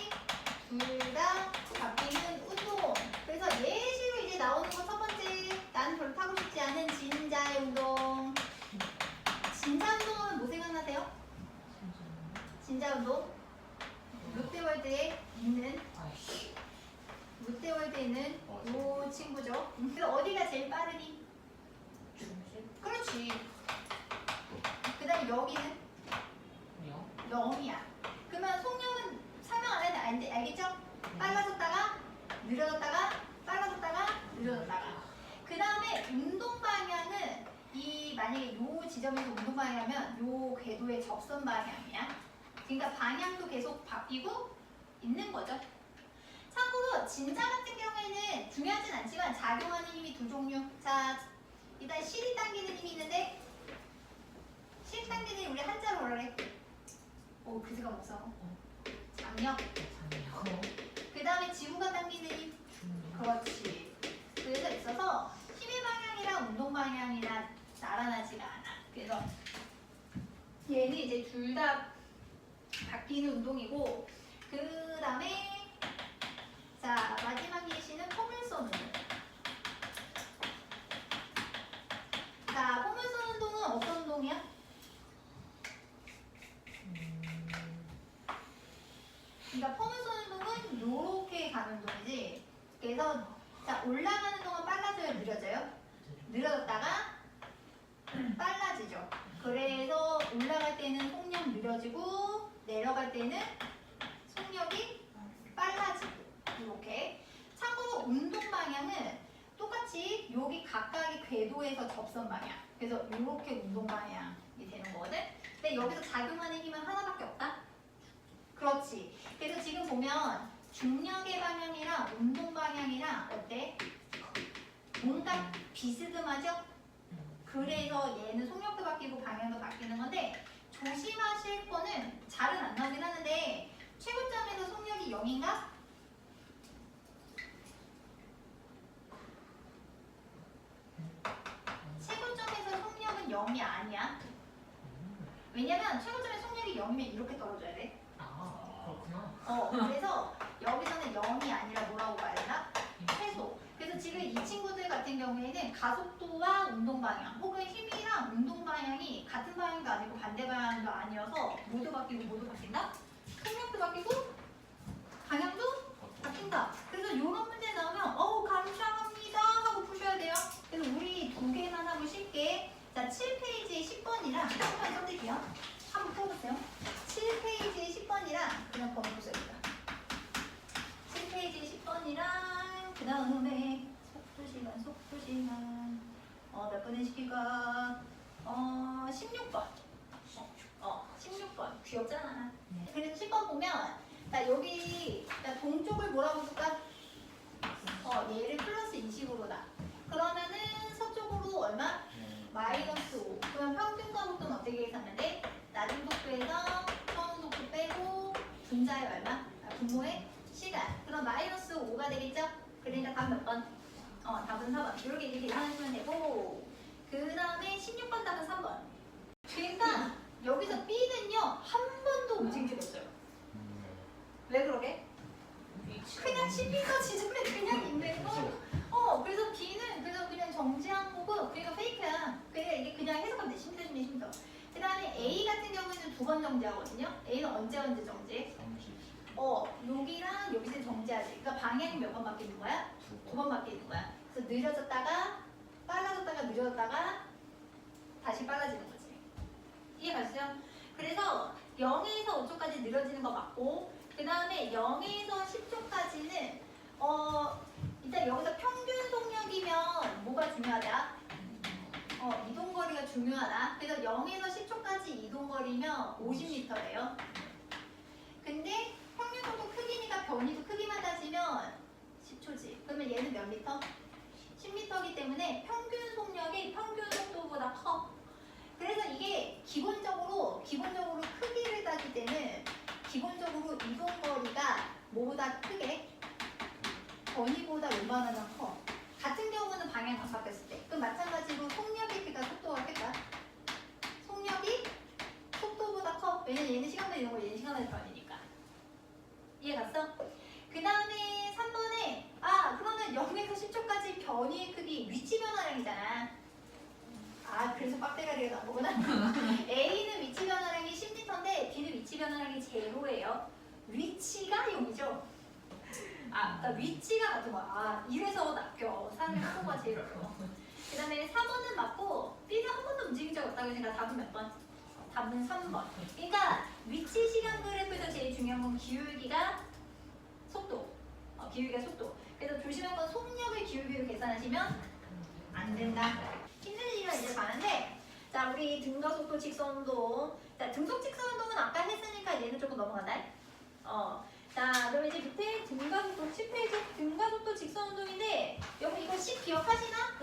둘 다 바뀌는 운동. 그래서 예시로 이제 나오는 거 첫 번째, 나는 별로 타고 싶지 않은 진자의 운동. 진자 운동은 뭐 생각나세요? 진자 운동? 롯데월드에 있는 요 친구죠. 그래서 어디가 제일 빠르니? 그렇지. 그 다음에 여기는? 0이야. 그러면 속력은 설명 안 해도 알겠죠? 빨라졌다가 느려졌다가 빨라졌다가 느려졌다가. 그 다음에 운동 방향은 만약에 요 지점에서 운동 방향이라면 요 궤도의 접선 방향이야. 그러니까 방향도 계속 바뀌고 있는 거죠. 참고로 진자 같은 경우에는 중요하진 않지만 작용하는 힘이 두 종류. 자, 일단 실이 당기는 힘이 있는데 실 당기는 힘 우리 한자로 뭐라 그래? 그 생각 못 써. 장력. 그 다음에 지구가 당기는 힘. 그렇지. 그래서 있어서 힘의 방향이랑 운동 방향이랑 나란하지가 않아. 그래서 얘는 이제 둘 다 바뀌는 운동이고, 그 다음에 자 마지막 예시는 포물선 운동. 자, 포물선 운동은 어떤 운동이야? 그러니까 포물선 운동은 요렇게 가는 운동이지. 그래서 자 올라가는 동안 빨라져요, 느려져요? 느려졌다가 빨라지죠. 그래서 올라갈 때는 속력 느려지고 내려갈 때는 속력이 빨라지고 이렇게. 참고로 운동 방향은 똑같이 여기 각각의 궤도에서 접선 방향. 그래서 이렇게 운동 방향이 되는 거거든. 근데 여기서 작용하는 힘은 하나밖에 없다. 그렇지. 그래서 지금 보면 중력의 방향이랑 운동 방향이랑 어때? 뭔가 비스듬하죠? 그래서 얘는 속력도 바뀌고 방향도 바뀌는 건데 조심하실 거는 잘은 안 나오긴 하는데 최고점에서 속력이 0인가? 최고점에서 속력은 0이 아니야. 왜냐면 최고점의 속력이 0이면 이렇게 떨어져야 돼. 그렇구나. 그래서 여기서는 0이 아니라 뭐라고 봐야 되나? 최소. 그래서 지금 이 친구들 같은 경우에는 가속도와 운동 방향 혹은 힘이랑 운동 방향이 같은 방향도 아니고 반대 방향도 아니어서 모두 바뀌고 모두 바뀐다? 속력도 바뀌고 방향도 바뀐다. 그래서 이런 문제 나오면 감사합니다 하고 푸셔야 돼요. 그래서 우리 두 개만 하고 쉽게 자 7페이지에 10번이랑 한번 써드릴게요. 한번 풀어보세요. 7페이지에 10번이랑 그냥 번호 써입니다. 7페이지에 10번이랑 그 다음에 속도 시간 몇 번에 시킬까? 16번 16번 귀엽잖아. 그래서 10번 보면 자 여기 자, 동쪽을 뭐라고 볼까? 얘를 플러스 20으로다. 그러면은 서쪽으로 얼마? 마이너스 5. 그럼 평균 가속도는 어떻게 계산하면 돼? 낮은 속도에서 처음 속도 빼고 분자의 얼마? 분모의 시간. 그럼 마이너스 5가 되겠죠? 그러니까 답 몇 번? 답은 4번. 이렇게 계산하시면 되고 그 다음에 16번 답은 3번. 그러니까 여기서 B는요 한 번도 움직인 적이 없어요. 왜 그러게? 그냥 12가 지점에 그냥 있는 거. 그래서 B는 그래서 그냥 정지한 거고 그러니까 페이크야. 그러니까 이게 그냥 해석하면 돼. 쉼터. 그 다음에 A 같은 경우에는 두 번 정지하거든요. A는 언제 정지? 여기랑 여기서 정지하지. 그러니까 방향이 몇 번 바뀌는 거야? 두 번 바뀌는 거야. 그래서 느려졌다가 빨라졌다가 느려졌다가 다시 빨라지는 거지. 이해갔어요? 그래서 0에서 5초까지 느려지는 거 맞고 그 다음에 0에서 10초까지는 일단 여기서 평균 속력이면 뭐가 중요하다? 이동거리가 중요하다. 그래서 0에서 10초까지 이동거리면 50m예요. 근데 평균 속도 크기니까 변이도 크기만 따지면 10초지. 그러면 얘는 몇 미터? 10m이기 때문에 평균 속력이 평균 속도보다 커. 그래서 이게 기본적으로 크기를 따질 때는 기본적으로 이동거리가 뭐보다 크게 변이보다 얼마나 커. 같은 경우는 방향 안 바뀌었을 때. 그럼 마찬가지로 속력이 크다, 속도가 크다. 속력이 속도보다 커. 왜냐면 얘는 시간만 이동거 얘는 시간만 변이니까. 이해 갔어? 그 다음에 3번에 그러면 0에서 10초까지 변이의 크기 위치 변화량이잖아. 그래서 빡대가리가 나온 거구나. A는 위치 변화량이 10m인데 B는 위치 변화량이 0예요. 위치가 0이죠. 그러니까 위치가 같은 거야. 이래서 낚여. 산의 속도가 제일 어려워. 그 다음에 4번은 맞고 B는 한 번도 움직인 적 없다고 생각. 답은 몇 번? 답은 3번. 그러니까 위치 시간 그래프에서 제일 중요한 건 기울기가 속도. 기울기가 속도. 그래서 조심할 건 속력을 기울기로 계산하시면 안 된다. 힘든 시간 이제 가는데 자 우리 등가속도 직선운동. 자 등속 직선운동은 아까 했으니까 얘는 조금 넘어간다. 자 그럼 이제 밑에 등가속도 10페이지 등가속도 직선운동인데 여러분 이거 10 기억하시나?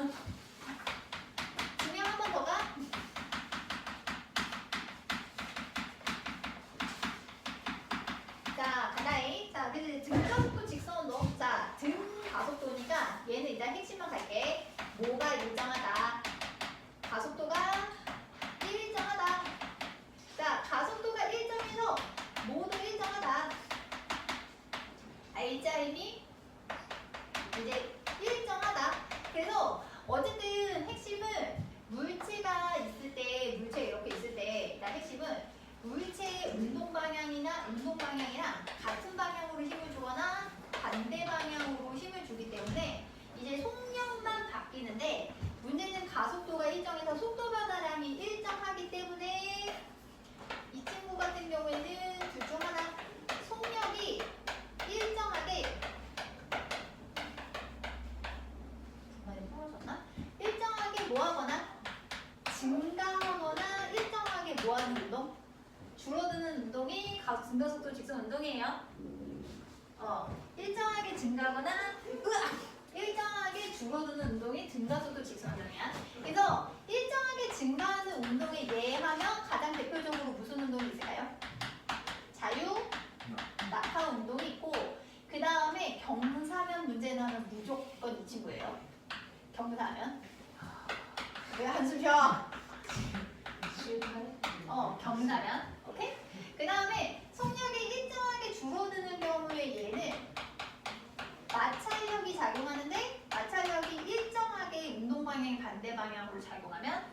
분명 한 번 더 가. 자 가다이. 자 그래서 등가속도 직선운동. 자 등가속도니까 얘는 일단 핵심만 갈게. 뭐가 일정하다. 가속도가 일정하다. 자, 가속도가 일정해서 모두 일정하다. 알자임이 이제 일정하다. 그래서 어쨌든 핵심은 물체가 있을 때, 물체가 이렇게 있을 때, 일단 핵심은 물체의 운동 방향이랑 같은 방향으로 힘을 주거나 반대 방향으로 힘을 주기 때문에 이제 속력만 바뀌는데 문제는 가속도가 일정해서 속도 변화량이 일정하기 때문에 이 친구 같은 경우에는 둘 중 하나 속력이 일정하게 일정하게 뭐하거나 증가하거나 일정하게 뭐하는 운동? 줄어드는 운동이 등가속도 직선 운동이에요. 일정하게 증가하거나 일정하게 줄어드는 운동이 등가속도 직선 운동이야. 그래서 일정하게 증가하는 운동에 예하면 가장 대표적으로 무슨 운동이 있을까요? 자유 낙하 운동이 있고 그 다음에 경사면 문제 나면 무조건 이 친구예요. 경사면. 왜 한숨 쉬어? 경사면. 오케이? 그 다음에 속력이 일정하게 마찰력이 작용하는데 마찰력이 일정하게 운동 방향이 반대 방향으로 작용하면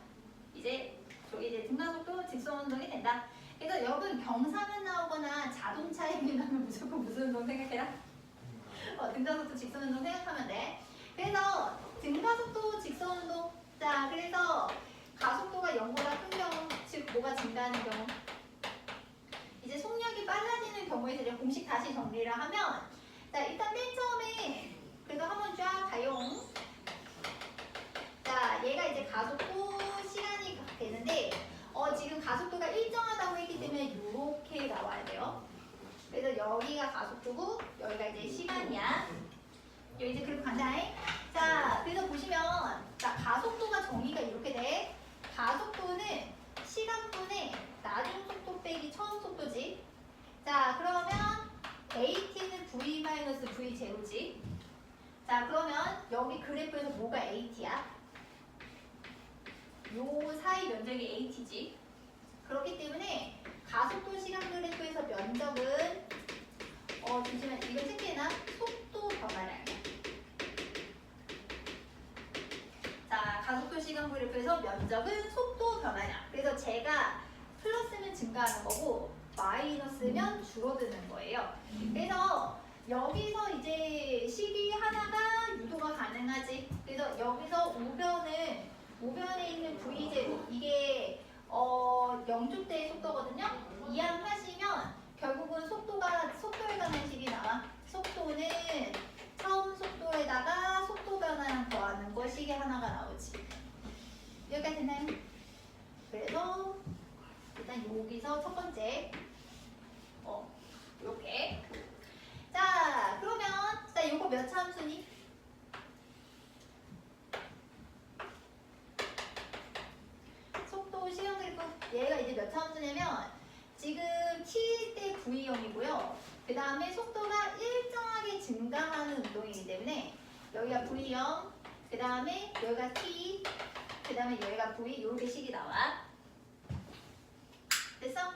이제 저기 이제 등가속도 직선 운동이 된다. 그래서 여러분 경사면 나오거나 자동차에 비하면 무조건 무슨 운동 생각해라? 등가속도 직선 운동 생각하면 돼. 그래서 등가속도 직선 운동. 자, 그래서 가속도가 0보다 큰 경우, 즉 뭐가 증가하는 경우. 이제 속력이 빨라지는 경우에서 이제 공식 다시 정리를 하면, 자 일단 맨 처음에 그래도 한번 쫙 가용. 자, 얘가 이제 가속도 시간이 되는데, 지금 가속도가 일정하다고 했기 때문에 이렇게 나와야 돼요. 그래서 여기가 가속도고 여기가 이제 시간이야. 여기 이제 그렇게 간다잉. 자, 그래서 보시면 자 가속도가 정의가 이렇게 돼. 가속도는 시간분의 나중 속도 빼기 처음 속도지. 자, 그러면 AT는 V-V0지. 자, 그러면 여기 그래프에서 뭐가 AT야? 요 사이 면적이 AT지. 그렇기 때문에 가속도 시간 그래프에서 면적은 잠시만 이거 체크해놔. 속도 변화량이야. 자, 가속도 시간 그래프에서 면적은 속도 변화량. 그래서 제가 플러스면 증가하는 거고 마이너스면 줄어드는 거예요. 그래서 여기서 이제 식이 하나가 유도가 가능하지. 그래서 여기서 우변에 있는 V제곱 이게 0족대의 속도거든요. 이항하시면 결국은 속도에 관한 식이 나와. 속도는 처음 속도에다가 속도 변화량 더하는 거 식이 하나가 나오지. 여기까지 됐나요? 그래서 일단 여기서 첫 번째 이렇게. 자, 그러면 자 요거 몇 차 함수니? 속도 시간 그래프 얘가 이제 몇 차 함수냐면 지금 t 때 v0이고요. 그 다음에 속도가 일정하게 증가하는 운동이기 때문에 여기가 v0, 그 다음에 여기가 t, 그 다음에 여기가 v 이렇게 식이 나와. 됐어?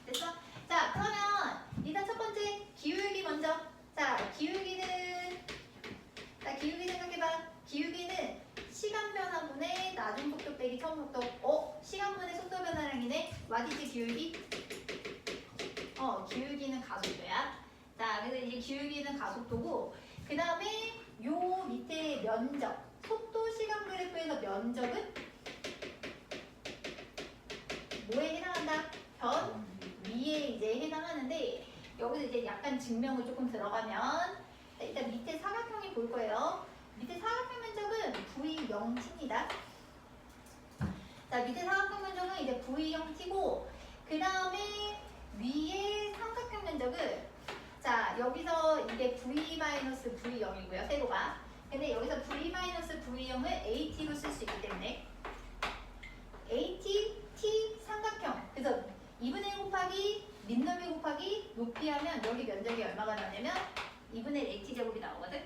됐어? 자, 그러면 일단 첫 번째 기울기 먼저. 자, 기울기는 생각해봐. 기울기는 시간 변화분의 나중 속도 빼기 처음 속도. 시간분의 속도 변화량이네. 와디지 기울기? 기울기는 가속도야. 자, 그래서 이제 기울기는 가속도고, 그 다음에 요 밑에 면적, 속도 시간 그래프에서 면적은 뭐에 해당한다? 변 위에 이제 해당하는데, 여기서 이제 약간 증명을 조금 들어가면, 일단 밑에 사각형이 볼 거예요. 밑에 사각형 면적은 V0t입니다. 자, 밑에 사각형 면적은 이제 V0t고, 그 다음에 위에 삼각형 면적은, 자, 여기서 이게 V-V0이고요, 세로가. 근데 여기서 V-V0을 AT로 쓸 수 있기 때문에 AT, T 삼각형. 그래서 2분의 1 곱하기 밑넓이 곱하기 높이 하면 여기 면적이 얼마가 나오냐면 2분의 1 AT 제곱이 나오거든.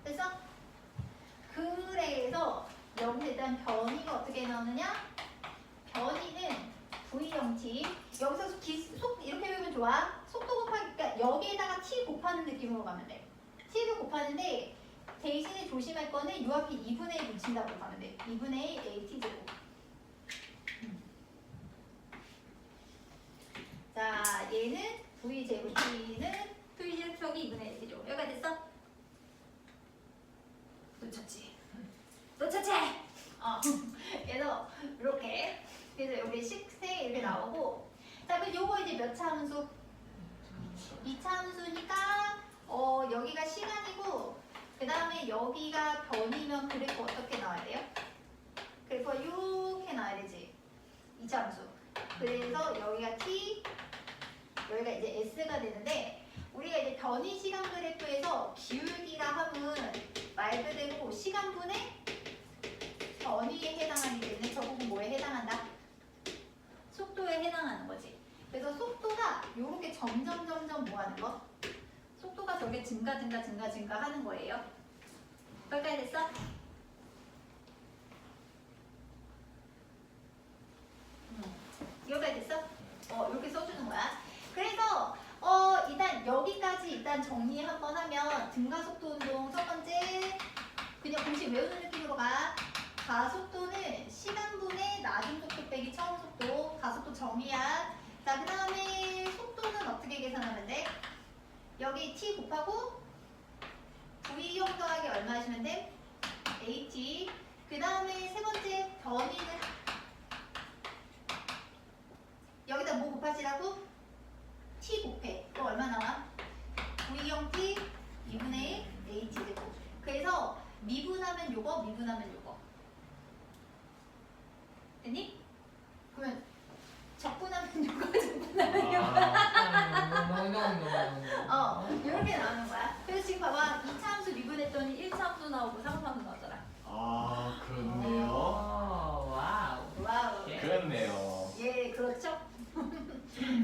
됐어? 그래서 여기 일단 변이가 어떻게 나오느냐? 변이는 V0t. 여기서 이렇게 배우면 좋아. 속도 곱하기, 그러니까 여기에다가 t 곱하는 느낌으로 가면 돼. t를 곱하는데 대신에 조심할 거는 요 앞에 2분의 1 붙인다고 가면 돼. 2분의 1 AT 제곱. 자, 얘는 V 제곱 t는 V 제곱이 2분의 1 제곱. 여기가 됐어? 놓쳤지? 그래서 이렇게. 그래서 여기 식세 이렇게 나오고. 자, 그럼 요거 이제 몇 차 함수? 2차 함수니까 여기가 시간이고, 그 다음에 여기가 변이면 그래프 어떻게 나와야 돼요? 그래프가 이렇게 나와야 되지. 2차 함수. 그래서 여기가 t, 여기가 이제 s가 되는데, 우리가 이제 변이 시간 그래프에서 기울기라 함은 말 그대로 시간분의 변이에 해당하기 때문에 저 부분 뭐에 해당한다? 속도에 해당하는 거지. 그래서 속도가 이렇게 점점 뭐 하는 거? 속도가 저게 증가하는 거예요. 여기까지 됐어? 여기까지 됐어? 이렇게 써주는 거야. 그래서 일단 여기까지 일단 정리 한번 하면 등가속도 운동 첫 번째 그냥 공식 외우는 느낌으로 가. 가속도는 시간분의 낮은 속도 빼기 처음 속도. 가속도 정의야. 자, 그 다음에 속도는 어떻게 계산하면 돼? 여기 t 곱하고 v형 더하기 얼마 하시면 돼? at. 그 다음에 세 번째 변이는 여기다 뭐 곱하시라고? t 곱해. 또 얼마 나와? v형 t 2분의 1 at 되고. 그래서 미분하면 요거, 미분하면 요거. 됐니? 그러면 적분하면 요거, 적분하면 요거. 이렇게 나오는 거야. 그래서 지금 봐봐. 2차 함수 미분했더니 1차 함수 나오고 3차 함수 나오잖아. 아 그렇네요. 와우. 와우. 그렇네요. 예, 그렇죠.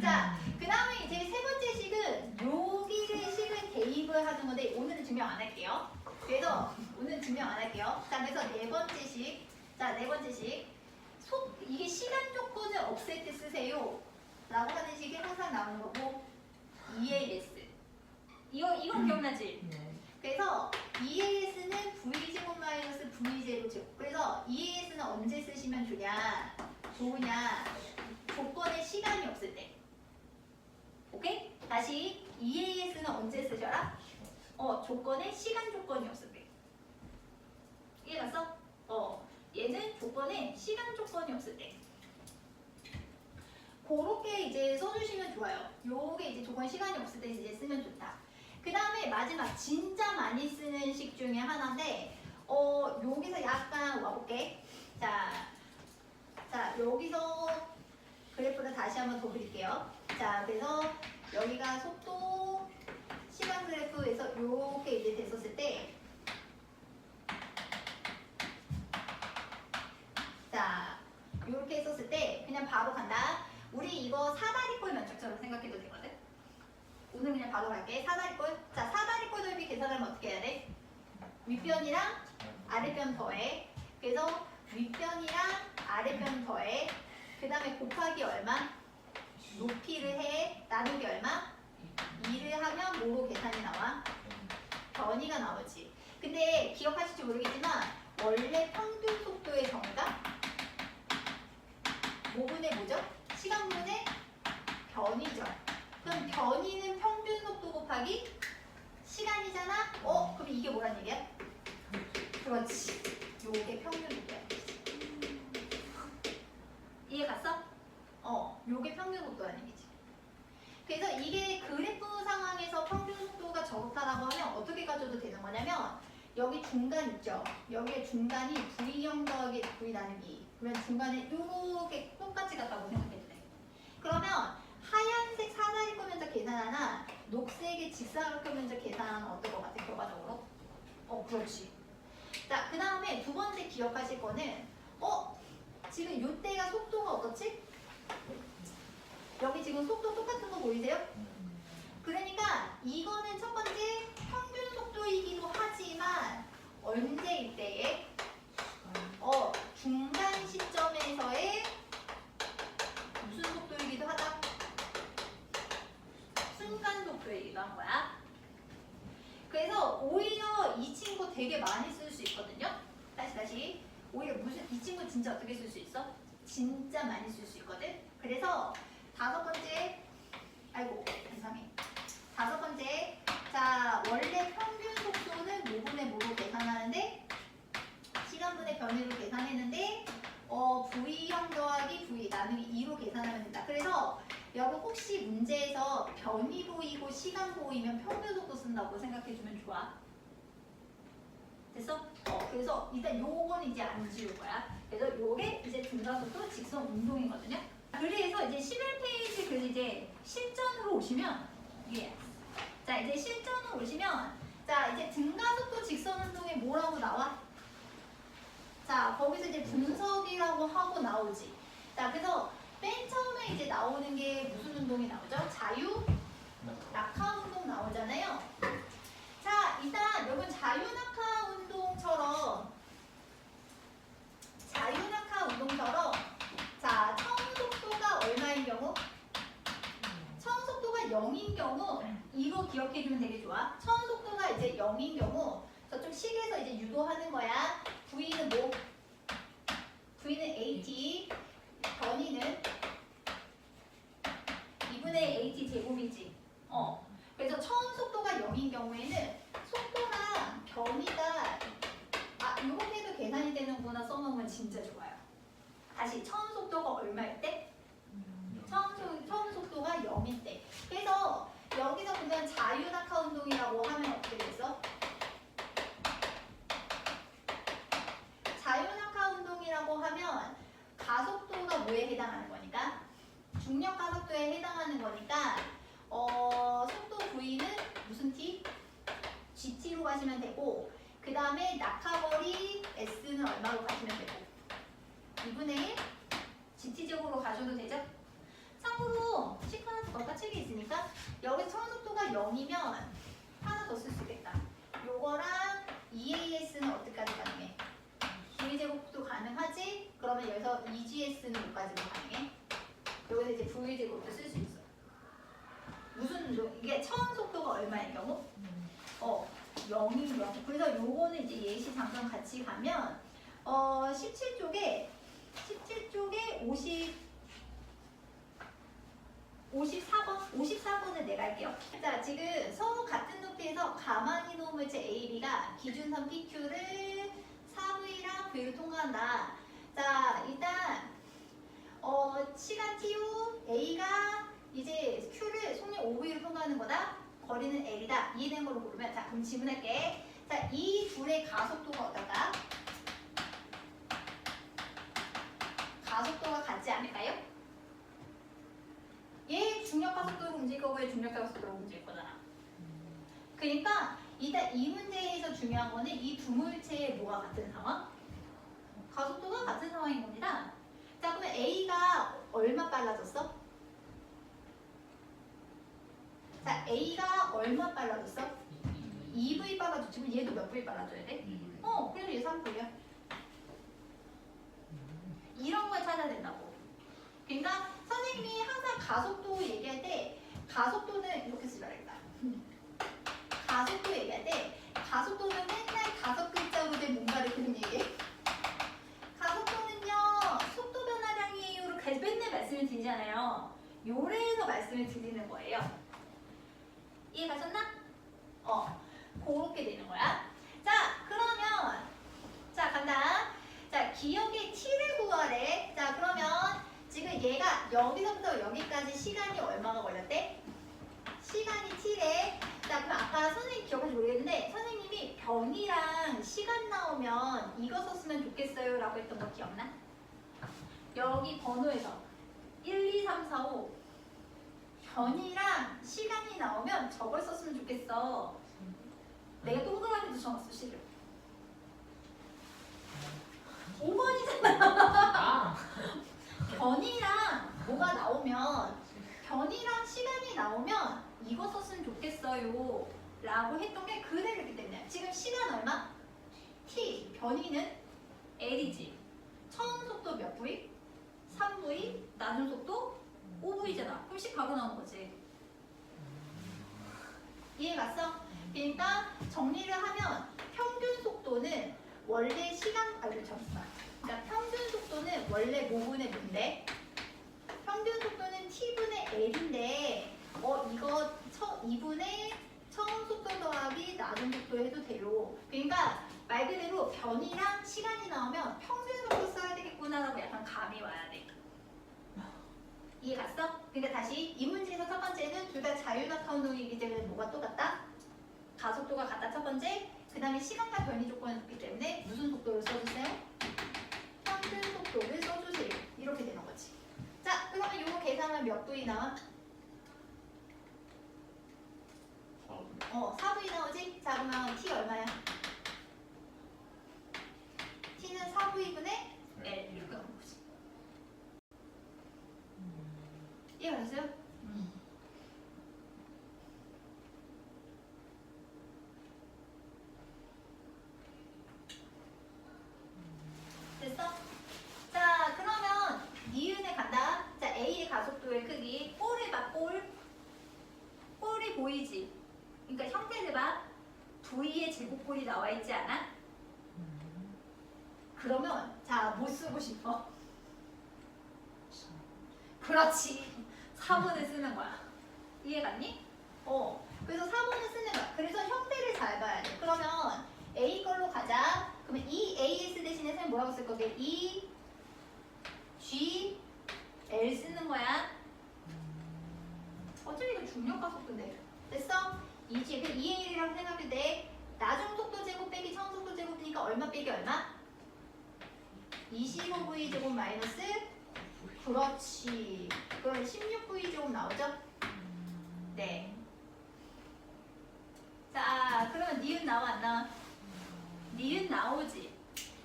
자, 그 다음에 이제 세 번째 식은 여기를 식을 대입을 하는 건데 오늘은 증명 안 할게요. 그래서 오늘은 증명 안 할게요. 자, 그래서 네 번째 식. 자, 네 번째 식. 이게 시간 조건을 없앨 때 쓰세요. 라고 하는 식이 항상 나오는 거고 EAS. 이건 기억나지? 네. 그래서 EAS는 V제곱 마이너스 V제곱. 그래서 EAS는 언제 쓰시면 좋으냐? 조건에 시간이 없을 때. 오케이? 다시 EAS는 언제 쓰셔라? 조건에 시간 조건이 없을 때. 이해갔어? 얘는 조건에 시간 조건이 없을 때. 그렇게 이제 써주시면 좋아요. 요게 이제 조건 시간이 없을 때 이제 쓰면 좋다. 그 다음에 마지막 진짜 많이 쓰는 식 중에 하나인데 여기서 약간 와볼게. 자 여기서 그래프를 다시 한번 더 그릴게요. 자, 그래서 여기가 속도 시간 그래프에서 이렇게 이제 됐었을 때, 자, 이렇게 했었을 때 그냥 바로 간다. 우리 이거 사다리꼴 면적처럼 생각해도 되거든. 오늘 그냥 바로 갈게. 사다리꼴. 자, 사다리꼴 넓이 계산하면 어떻게 해야 돼? 윗변이랑 아랫변 더해. 그래서 윗변이랑 아랫변 더해. 그 다음에 곱하기 얼마? 높이를 해. 나누기 얼마? 2를 하면 뭐로 계산이 나와? 변이가 나오지. 근데 기억하실지 모르겠지만 원래 평균 속도의 정의가 뭐분의 뭐죠? 시간분의 변이죠. 그럼 변이는 평균 속도 곱하기 시간이잖아? 그럼 이게 뭐란 얘기야? 그렇지. 요게 평균 속도야. 이해 갔어? 요게 평균 속도라는 얘기지. 그래서 이게 그래프 상황에서 평균 속도가 저렇다라고 하면 어떻게 가져도 되는 거냐면 여기 중간 있죠? 여기에 중간이 V형 더하기 V 나누기. 그러면 중간에 요렇게 똑같이 같다고 생각해도 돼. 그러면 하얀색 사다리꼴 면적 계산하나 녹색의 직사각형 면적 계산하는 어떨 것 같아? 결과적으로? 그렇지. 자, 그 다음에 두 번째 기억하실 거는 지금 요때가 속도가 어떻지? 여기 지금 속도 똑같은 거 보이세요? 그러니까 이거는 첫 번째 평균 속도이기도 하지만 언제일 때에 중간 시점에서의 무슨 속도이기도 하다? 순간 속도이기도 한 거야. 그래서 오히려 이 친구 되게 많이 쓸 수 있거든요. 다시 오히려 이 친구 진짜 어떻게 쓸 수 있어? 진짜 많이 쓸 수 있거든. 그래서 다섯 번째 이상해. 다섯 번째, 자, 원래 평균 속도는 뭐분의 뭐로 계산하는데 시간분의 변이로 계산했는데 V형 더하기 V 나누기 2로 계산하면 된다. 그래서 여러분 혹시 문제에서 변이 보이고 시간 보이면 평균 속도 쓴다고 생각해주면 좋아. 됐어? 그래서 일단 요건 이제 안 지울 거야. 그래서 요게 이제 등가속도 직선 운동이거든요. 그래서 이제 11페이지 그 이제 실전으로 오시면 자, 이제 실전으로 오시면 자, 이제 등가속도 직선 운동에 뭐라고 나와? 자, 거기서 이제 분석이라고 하고 나오지. 자, 그래서 맨 처음에 이제 나오는 게 무슨 운동이 나오죠? 자유 낙하 운동 나오잖아요. 자, 일단 여러분 자유 낙하 운동처럼 자, 처음 속도가 얼마인 경우? 처음 속도가 0인 경우 이거 이거 기억해주면 되게 좋아. 처음 속도가 이제 0인 경우 저쪽 식에서 이제 유도하는 거야. V는 뭐? V는 AT, 변이는 2분의 AT 제곱이지. 그래서 처음 속도가 0인 경우에는 속도랑 변이가 이렇게 해도 계산이 되는구나 써놓으면 진짜 좋아요. 다시 처음 속도가 얼마일 때? 처음 속도가 0일 때. 그래서 여기서 보면 자유낙하 운동이라고 하면 어떻게 되겠어? 자유낙하 운동이라고 하면 가속도가 뭐에 해당하는 거니까? 중력 가속도에 해당하는 거니까 속도 V는 무슨 T? GT로 가시면 되고 그 다음에 낙하거리 S는 얼마로 가시면 되고 2분의 1 GT제곱으로 가셔도 되죠? 참고로 시커먼 거가 책에 있으니까 여기 처음 속도가 0이면 하나 더 쓸 수 있겠다. 요거랑 EAS는 어디까지 가능해? V제곱도 가능하지? 그러면 여기서 EGS는 뭐까지도 가능해? 여기서 이제 V제곱도 쓸 수 있어. 이게 처음 속도가 얼마인 경우? 0인 경우. 그래서 요거는 이제 예시 잠깐 같이 가면 17쪽에 54번을 내가 할게요. 자, 지금 서로 같은 높이에서 가만히 놓은 물체 A, B가 기준선 PQ를 4V랑 V를 통과한다. 자, 일단 시간 T 후 A가 이제 Q를 속력 5V로 통과하는 거다. 거리는 L이다. 이해된 걸로 고르면 자, 그럼 질문할게. 자, 이 둘의 가속도가 어떨까? 가속도가 같지 않을까요? 얘 중력 가속도로 움직일 거고 얘 중력 가속도로 움직일 거잖아. 그러니까 일단 이 문제에서 중요한 거는 이 두 물체의 뭐가 같은 상황? 가속도가 같은 상황인 겁니다. 자, 그러면 A가 얼마 빨라졌어? 자, A가 얼마 빨라졌어? 2V 빨라졌지만 얘도 몇 V 빨라져야 돼? 그래서 얘 3V야. 이런 걸 찾아야 된다고. 그러니까 선생님이 항상 가속도 얘기할 때 가속도는 이렇게 쓰라겠다. 가속도 얘기할 때 가속도는 맨날 5글자로 된 뭔가를 그냥 얘기해. 가속도는요 속도 변화량이에요. 이렇게 맨날 말씀을 드리잖아요. 요래서 말씀을 드리는 거예요. 이해 가셨나? 그렇게 되는 거야. 자, 그러면 자 간다. 자, 기억의 t를 구하래. 자, 그러면 지금 얘가 여기서부터 여기까지 시간이 얼마가 걸렸대? 시간이 t래. 자, 그럼 아까 선생님 기억하지 모르겠는데 선생님이 변이랑 시간 나오면 이거 썼으면 좋겠어요 라고 했던 거 기억나? 여기 번호에서 1, 2, 3, 4, 5 변이랑 시간이 나오면 저걸 썼으면 좋겠어. 내가 동그라미도 적었어, 실을. 5번이잖아. 변이랑 뭐가 나오면 변이랑 시간이 나오면 이거 썼으면 좋겠어요 라고 했던 게 그대로 있기 때문에 지금 시간 얼마? t, 변이는 l이지. 처음 속도 몇 v? 3v, 낮은 속도 5v잖아. 그럼 10 바로 나오는 거지. 이해 갔어? 그러니까 정리를 하면 평균 속도는 원래 시간 잠시만. 그러니까 평균 속도는 원래 뭐분의 뭔데? 평균 속도는 t분의 l인데 이거 2분의 처음 속도 더하기 낮은 속도 해도 돼요. 그러니까 말 그대로 변이랑 시간이 나오면 평균 속도 써야 되겠구나라고 약간 감이 와야 돼. 이해 갔어? 그러니까 다시 이 문제에서 첫 번째는 둘 다 자유낙하 운동이기 때문에 뭐가 똑같다? 가속도가 같다 첫 번째. 그 다음에 시간과 변이 조건이 있기 때문에 무슨 속도를 써주세요? 평균 속도를 써주세요. 이렇게 되는 거지. 자, 그러면 이거 계산하면 몇 V 나와? 4V 나오지? 자, 그러면 T 얼마야? T는 4V분의 L 이렇게 나오는 거지. 이해 가셨어요? 됐어? 자, 그러면 니은에 간다. 자, A의 가속도의 크기. 볼을 봐, 볼. 볼이 보이지? 그러니까 형태를 봐. V의 제곱꼴이 나와 있지 않아? 그러면 자, 뭐 쓰고 싶어? 그렇지. 4번을 쓰는 거야. 이해갔니? 그래서 4번을 쓰는 거야. 그래서 형태를 잘 봐야 돼. 그러면 A 걸로 가자. 그러면 이 AS 대신에 선생님 뭐라고 쓸 거게? E, G, L 쓰는 거야. 어차피 이거 중력가속도인데. 됐어? EG, 그 EA라고 생각해도 돼. 나중속도 제곱 빼기 처음속도 제곱이니까 얼마 빼기 얼마? 25V 제곱 마이너스 그렇지. 그럼 16V 제곱 나오죠? 네. 자, 그러면 니은 나와 안 나와? 니은 나오지.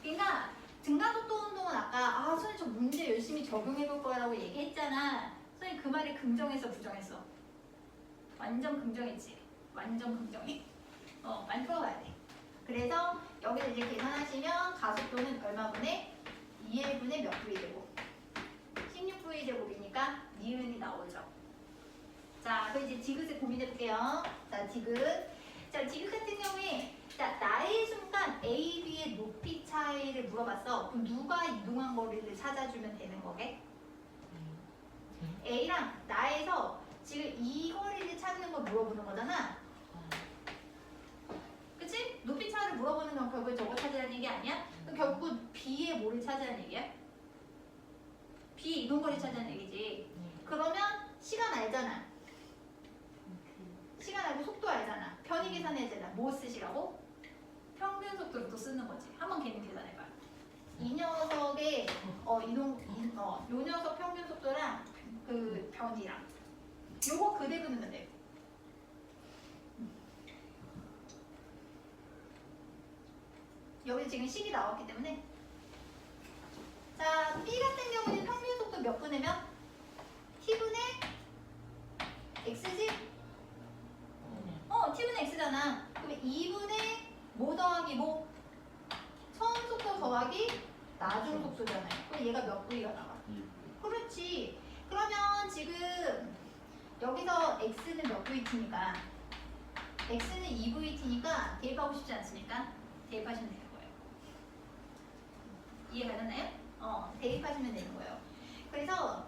그러니까 등가속도 운동은 아까 선생님 저 문제 열심히 적용해 볼 거라고 얘기했잖아. 선생님 그 말이 긍정했어 부정했어? 완전 긍정했지. 완전 긍정해. 많이 풀어봐야 돼. 그래서 여기서 이제 계산하시면 가속도는 얼마분의 2L분의 몇 V 제곱? 16V 제곱이니까 니은이 나오죠. 자, 그럼 이제 디귿을 고민해 볼게요. 자, 디귿. 자, 디귿 같은 경우에 자, 나의 순간 A, B의 높이 차이를 물어봤어. 그럼 누가 이동한 거리를 찾아주면 되는 거게? A랑 나에서 지금 이 거리를 찾는 걸 물어보는 거잖아. 그치? 높이 차이를 물어보는 건 결국 저거 찾으라는 얘기 아니야? 그럼 결국 B의 뭐를 찾으라는 얘기야? B의 이동거리 찾으라는 얘기지. 그러면 시간 알잖아. 시간 알고 속도 알잖아. 편의 계산해야잖아. 뭐 쓰시라고? 평균 속도를 또 쓰는 거지. 한번 걔는 계산해봐. 이 녀석의 요 녀석 평균 속도랑 그 변이랑 요거 그대로 넣으면 돼. 여기 지금 식이 나왔기 때문에 자, B 같은 경우는 평균 속도 몇 분의 몇? T분의 X지? T분의 X잖아. 그러면 2분의 뭐 더하기 뭐? 처음 속도 더하기 나중 속도잖아요. 그럼 얘가 몇 V가 나와? 그렇지. 그러면 지금 여기서 X는 몇 VT니까 X는 2VT니까 대입하고 싶지 않습니까? 대입하시면 되는 거예요. 이해 가능나요? 대입하시면 되는 거예요. 그래서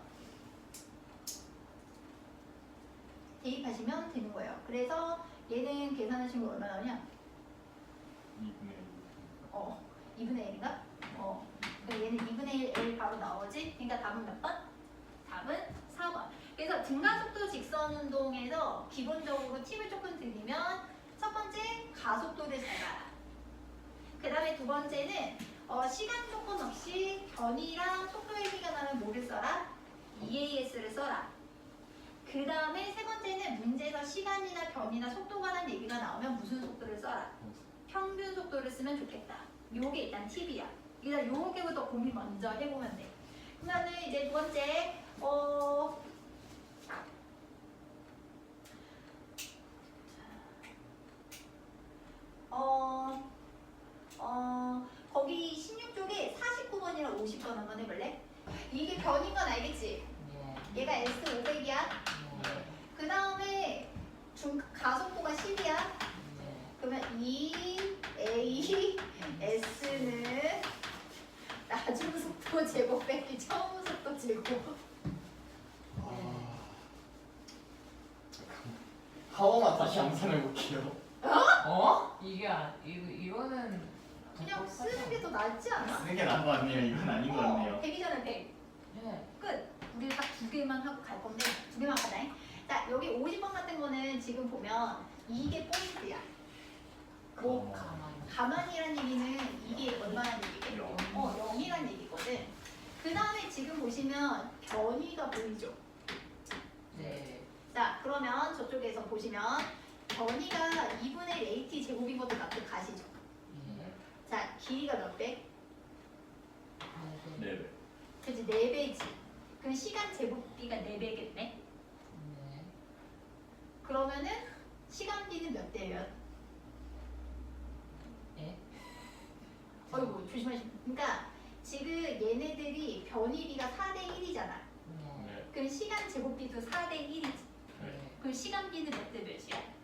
대입하시면 되는 거예요. 그래서 얘는 계산하신 거 얼마 나오냐? 2분의 1인가? 그럼 얘는 2분의 1 바로 나오지? 그러니까 답은 몇 번? 답은 4번. 그래서 등가속도 직선 운동에서 기본적으로 팁을 조금 드리면 첫 번째 가속도를 잘 봐라. 그 다음에 두 번째는 시간 조건 없이 변이랑 속도 얘기가 나면 뭐를 써라? EAS를 써라. 그 다음에 세 번째는 문제에서 시간이나 변이나 속도가 관한 얘기가 나오면 무슨 속도를 써라? 평균 속도를 쓰면 좋겠다. 요게 일단 팁이야. 일단 요렇게부터 고민 먼저 해보면 돼. 그러면은 이제 두 번째 거기 16쪽에 49번이랑 50번 한번 해볼래? 이게 변인 건 알겠지? 얘가 S500이야. 그 다음에 가속도가 10이야. 그러면 EAS는 나중 속도 제곱 빼기 처음 속도 제곱. 하워만 다시 암산해 볼게요. 이거는 그냥 쓰는 게 더 낫지 않아? 쓰는 게 나은 것 같네요. 이건 아닌 것 같네요. 100이잖아 100. 네. 끝. 우리 딱 두 개만 하고 갈 건데 두 개만 가자. 자, 여기 50번 같은 거는 지금 보면 이게 포인트야. 뭐 가만히란 얘기는 이게 얼마란 얘기게? 0이란 얘기거든. 그 다음에 지금 보시면 변이가 보이죠? 네. 자, 그러면 저쪽에서 보시면 변이가 2분의 AT 제곱인 것도 납득가시죠? 자, 길이가 몇 배? 네. 그치, 4배지. 그럼 시간 제곱비가 4배겠네? 네. 그러면은 시간비는 몇 대예요? 예? 어이구, 조심하시고. 그러니까 지금 얘네들이 변이비가 4대 1이잖아. 네. 그럼 시간 제곱비도 4대 1이지. 네. 그럼 시간비는 몇 대 몇이야?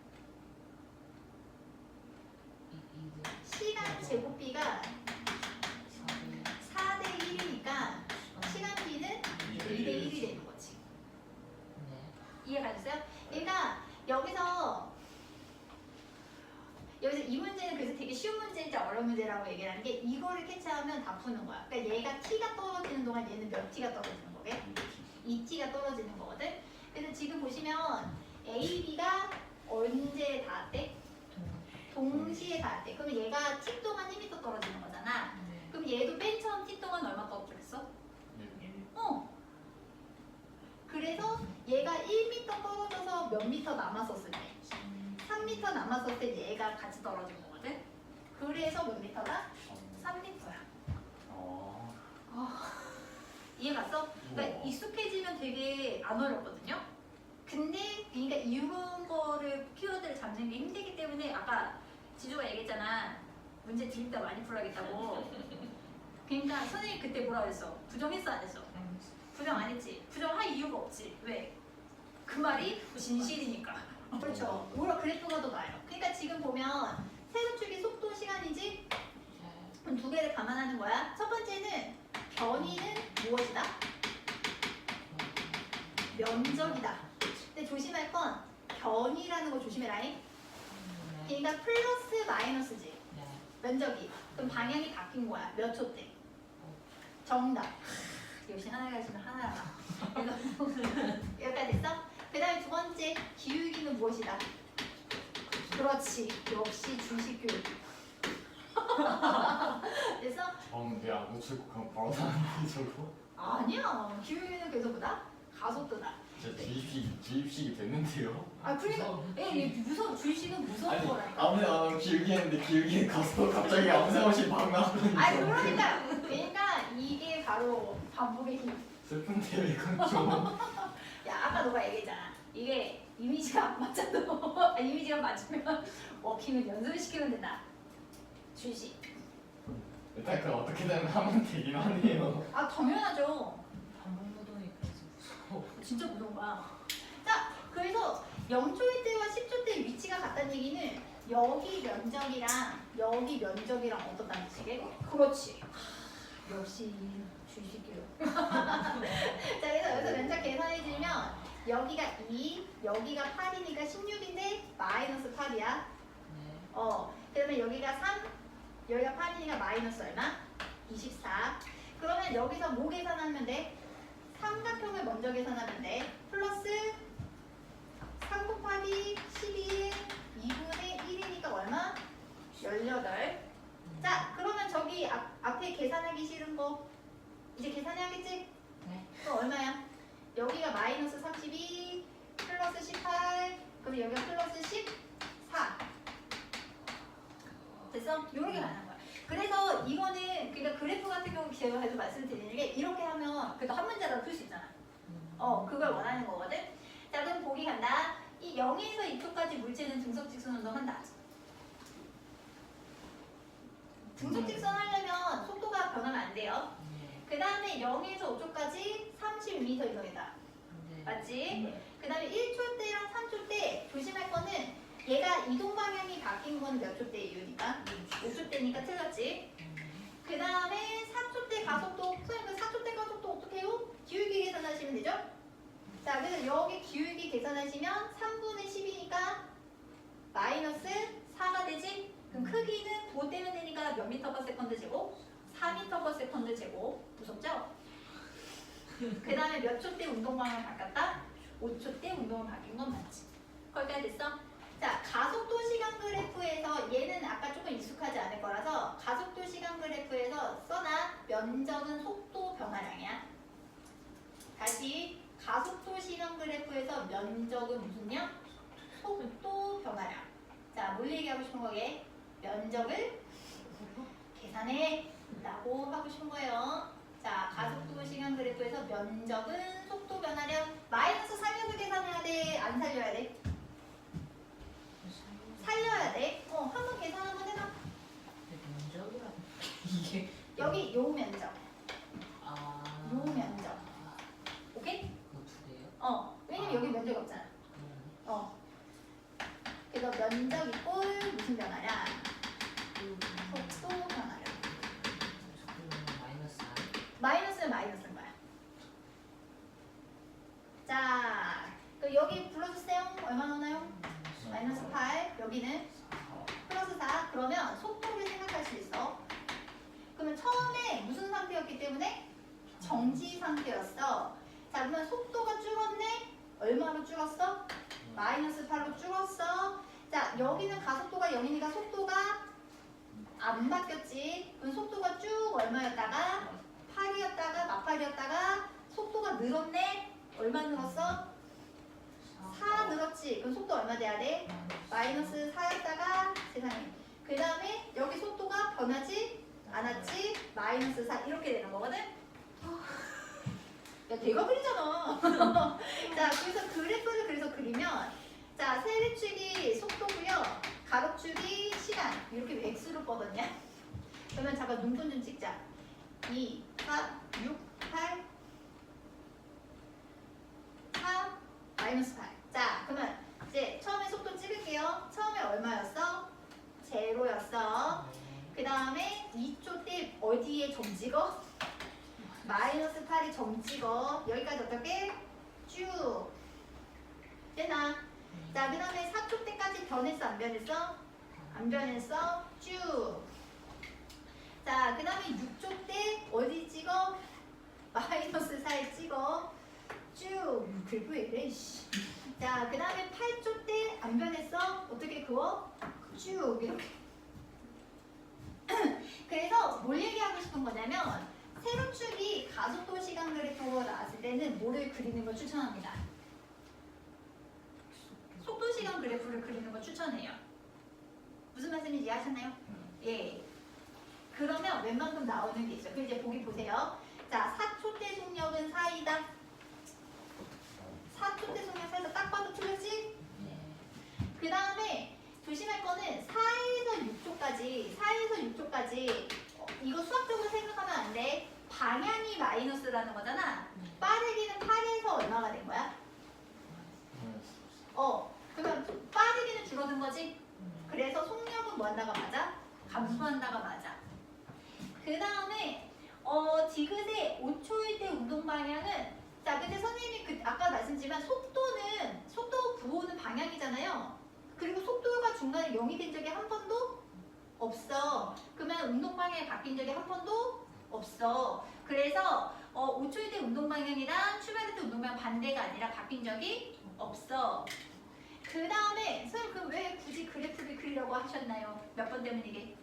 시간 제곱비가 4대 1이니까 시간 B는 2대 1이 되는 거지. 네. 이해가셨어요? 그러니까 여기서 이 문제는 그래서 되게 쉬운 문제인지 어려운 문제라고 얘기를 하는 게 이거를 캐치하면 다 푸는 거야. 그러니까 얘가 t가 떨어지는 동안 얘는 몇 t가 떨어지는 거게? 2t가 떨어지는 거거든. 그래서 지금 보시면 A, B가 언제 닿았대? 동시에 닿았대. 그러면 얘가 t 동안 1m 떨어지는 거잖아. 네. 그럼 얘도 맨 처음 t 동안 얼마 떨어졌어? 그래서 얘가 1m 떨어져서 몇 미터 남았었을 때 3m 남았을 때 얘가 같이 떨어진 거거든. 그래서 몇 미터다? 3m야. 이해갔어? 그러니까 익숙해지면 되게 안 어렵거든요. 근데 그러니까 이런 거를 키워드를 잡는 게 힘들기 때문에 아까 지주가 얘기했잖아. 문제 드릴 때 많이 풀어야겠다고. 그러니까 선생님 그때 뭐라 그랬어? 부정했어 안 했어? 부정 안 했지. 부정할 이유가 없지. 왜? 그 말이 진실이니까. 그렇죠. 오히려 그래프가 더 나아요. 그러니까 지금 보면 세로축이 속도 시간이지. 그럼 두 개를 감안하는 거야. 첫 번째는 변이는 무엇이다? 면적이다. 근데 조심할 건 변이라는 거 조심해라잉. 그러니까 플러스 마이너스지. 면적이. 그럼 방향이 바뀐 거야. 몇 초 때? 정답. 역시 하나가 있으면 하나라. 여기까지 됐어? 그 다음에 두 번째, 기울기는 무엇이다? 그렇지. 역시 주식 교육. 됐어? 내 안고 출국 그냥 바로 나는데 저거. 아니야. 기울기는 계속보다 가속도다. 진짜 주입식이 됐는데요? 아, 그러니까 얘 무서워. 주식은 무서운 아니 거라니까. 아무 생각 안 하고 길게 했는데 길게 가서 갑자기 아무 생각 없이 막 나오는 아니, 그러니까 이게 바로 반복의 힘. 슬픈데요 이건 좀. 야, 아까 너가 얘기했잖아. 이게 이미지가 안 맞아도 이미지가 맞으면 워킹을 연습을 시키면 된다. 주식. 일단 그 어떻게든 하면 되긴 하네요. 아, 당연하죠. 반복노동이 그래서 무서워. 진짜 무서운 거야. 자, 그래서 0초일 때와 10초 때 위치가 같다는 얘기는 여기 면적이랑 여기 면적이랑 어떻다는 뜻이게? 그렇지. 역시 주식이요. 자, 그래서 여기서 면적 계산해주면 여기가 2, 여기가 8이니까 16인데 마이너스 8이야. 네. 그러면 여기가 3, 여기가 8이니까 마이너스 얼마? 24. 그러면 여기서 뭐 계산하면 돼? 삼각형을 먼저 계산하면 돼. 플러스 3 곱하기 12, 2분의 1이니까 얼마? 18. 자, 그러면 저기 앞에 계산하기 싫은 거 이제 계산해야겠지? 네. 또 얼마야? 여기가 마이너스 32, 플러스 18, 그럼 여기가 플러스 14. 됐어? 이렇게 가는 거야. 그래서 이거는 그러니까 그래프 같은 경우 제가 계속 말씀드리는 게 이렇게 하면 그래도 한 문제라도 풀 수 있잖아. 그걸 원하는 거거든. 자, 그럼 보기 간다. 이 0에서 2초까지 물체는 등속직선 운동한다. 등속직선 하려면 속도가 변하면 안 돼요. 그 다음에 0에서 5초까지 30m 이동이다. 맞지? 그 다음에 1초 때랑 3초 때 조심할 거는 얘가 이동 방향이 바뀐 건 몇 초 때 이유니까? 5초 때니까 틀렸지? 그 다음에 4초 때 가속도, 선생님 그 4초 때 가속도 어떻게 해요? 기울기 계산하시면 되죠? 자, 그래서 여기 기울기 계산하시면 3분의 10이니까 마이너스 4가 되지? 그럼 크기는 도 떼면 되니까 몇 미터 퍼 세컨드 제곱? 4미터 퍼 세컨드 제곱. 무섭죠? 그 다음에 몇 초 때 운동 방향 바꿨다? 5초 때 운동을 바뀐 건 맞지? 거기까지 됐어? 자, 가속도 시간 그래프에서 얘는 아까 조금 익숙하지 않을 거라서 가속도 시간 그래프에서 써놔. 면적은 속도 변화량이야. 다시 가속도 시간 그래프에서 면적은 무슨요? 속도 변화량. 자, 뭘 얘기하고 싶은 거게? 면적을 계산해 라고 하고 싶은 거예요. 자, 가속도 시간 그래프에서 면적은 속도 변화량 마이너스 살려서 계산해야 돼? 안 살려야 돼? 살려야 돼. 한번 계산 한번 해봐. 면적이라 이게 여기 요 면적. 요 면적. 오케이? 그거 두 개요? 왜냐면 여기 면적이 없잖아. 그래서 면적 이꼴 무슨 변화량? 여기 불러주세요. 얼마 나오나요? 마이너스 8. 여기는 플러스 4. 그러면 속도를 생각할 수 있어. 그러면 처음에 무슨 상태였기 때문에? 정지 상태였어. 자, 그러면 속도가 줄었네? 얼마로 줄었어? 마이너스 8로 줄었어. 자, 여기는 가속도가 0이니까 속도가 안 바뀌었지. 그럼 속도가 쭉 얼마였다가 8이었다가 막8이었다가 속도가 늘었네. 얼마 늘었어? 4 늘었지. 그럼 속도 얼마 돼야 돼? 마이너스 4였다가 세상에. 그 다음에 여기 속도가 변하지 않았지. 마이너스 4 이렇게 되는 거거든. 야, 내가 그리잖아. 자, 그래서 그래프를 그래서 그리면 자, 세립축이 속도고요. 가로축이 시간. 이렇게 왜 x로 뻗었냐? 그러면 잠깐 눈금 좀 찍자. 2, 4, 6, 8, 4, 마이너스 8. 자, 그러면 이제 처음에 속도 찍을게요. 처음에 얼마였어? 제로였어. 그 다음에 2초 때 어디에 점 찍어? 마이너스 8이 점 찍어. 여기까지 어떻게? 쭉. 되나? 자, 그 다음에 4초 때까지 변했어? 안 변했어? 안 변했어? 쭉. 자, 그 다음에 6초 때 어디 찍어? 마이너스 4에 찍어. 쭉. 그리고 이래, 씨. 자, 그 다음에 8초 때 안 변했어? 어떻게 그어? 쭉. 이렇게. 그래서 뭘 얘기하고 싶은 거냐면, 세로축이 가속도 시간 그래프로 나왔을 때는 뭐를 그리는 걸 추천합니다. 속도 시간 그래프를 그리는 걸 추천해요. 무슨 말씀인지 이해하셨나요? 예. 그러면 웬만큼 나오는 게 있어요. 그럼 이제 보기 보세요. 자, 4초 때 속력은 4이다. 4초 때 속력 4에서 딱 봐도 틀렸지? 그 다음에 조심할 거는 4에서 6초까지, 4에서 6초까지 이거 수학적으로 생각하면 안 돼. 방향이 마이너스라는 거잖아. 빠르기는 8에서 얼마가 된 거야? 그러면 빠르기는 줄어든 거지? 그래서 속력은 뭐 한다가 맞아? 감소한다가 맞아. 그 다음에 디귿의 5초일 때 운동 방향은 자, 근데 선생님이 아까 말씀드렸지만 속도는 속도 부호는 방향이잖아요. 그리고 속도가 중간에 0이 된 적이 한 번도 없어. 그러면 운동 방향이 바뀐 적이 한 번도 없어. 그래서 5초일 때 운동 방향이랑 출발할 때 운동 방향 반대가 아니라 바뀐 적이 없어. 그 다음에 선생님 그럼 왜 굳이 그래프를 그리려고 하셨나요? 몇 번 때문이게?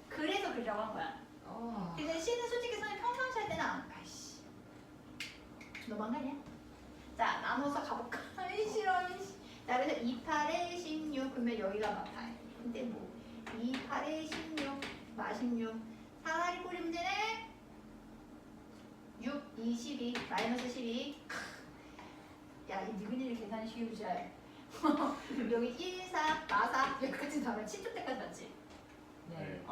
그래서 그리려고 한 거야. 근데 C는 솔직히 선생님 평상시 할 때는 아이씨 너무한 거 아니야? 자, 나눠서 가볼까? 싫어. 자, 그래서 2, 8에 16 그러면 여기가 막 8. 근데 뭐 2, 8에 16 마 16 사다리 꼬리 문제네. 6, 2, 12 마이너스 12. 야, 이 니근이를 계산이 쉬우지. 여기 1, 4, 마 4 여기까지 나면 7초 때까지 맞지? 네.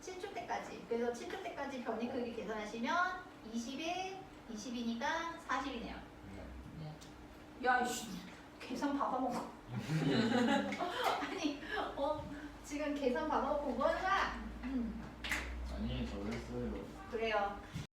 7초 때까지. 그래서 7초 때까지 변이 크기 계산하시면 21, 20이니까 40이네요. 야, 이씨, 계산 받아먹어. 아니, 지금 계산 받아먹고 뭐 하는 거야? 아니, 저 했어요. 그래요.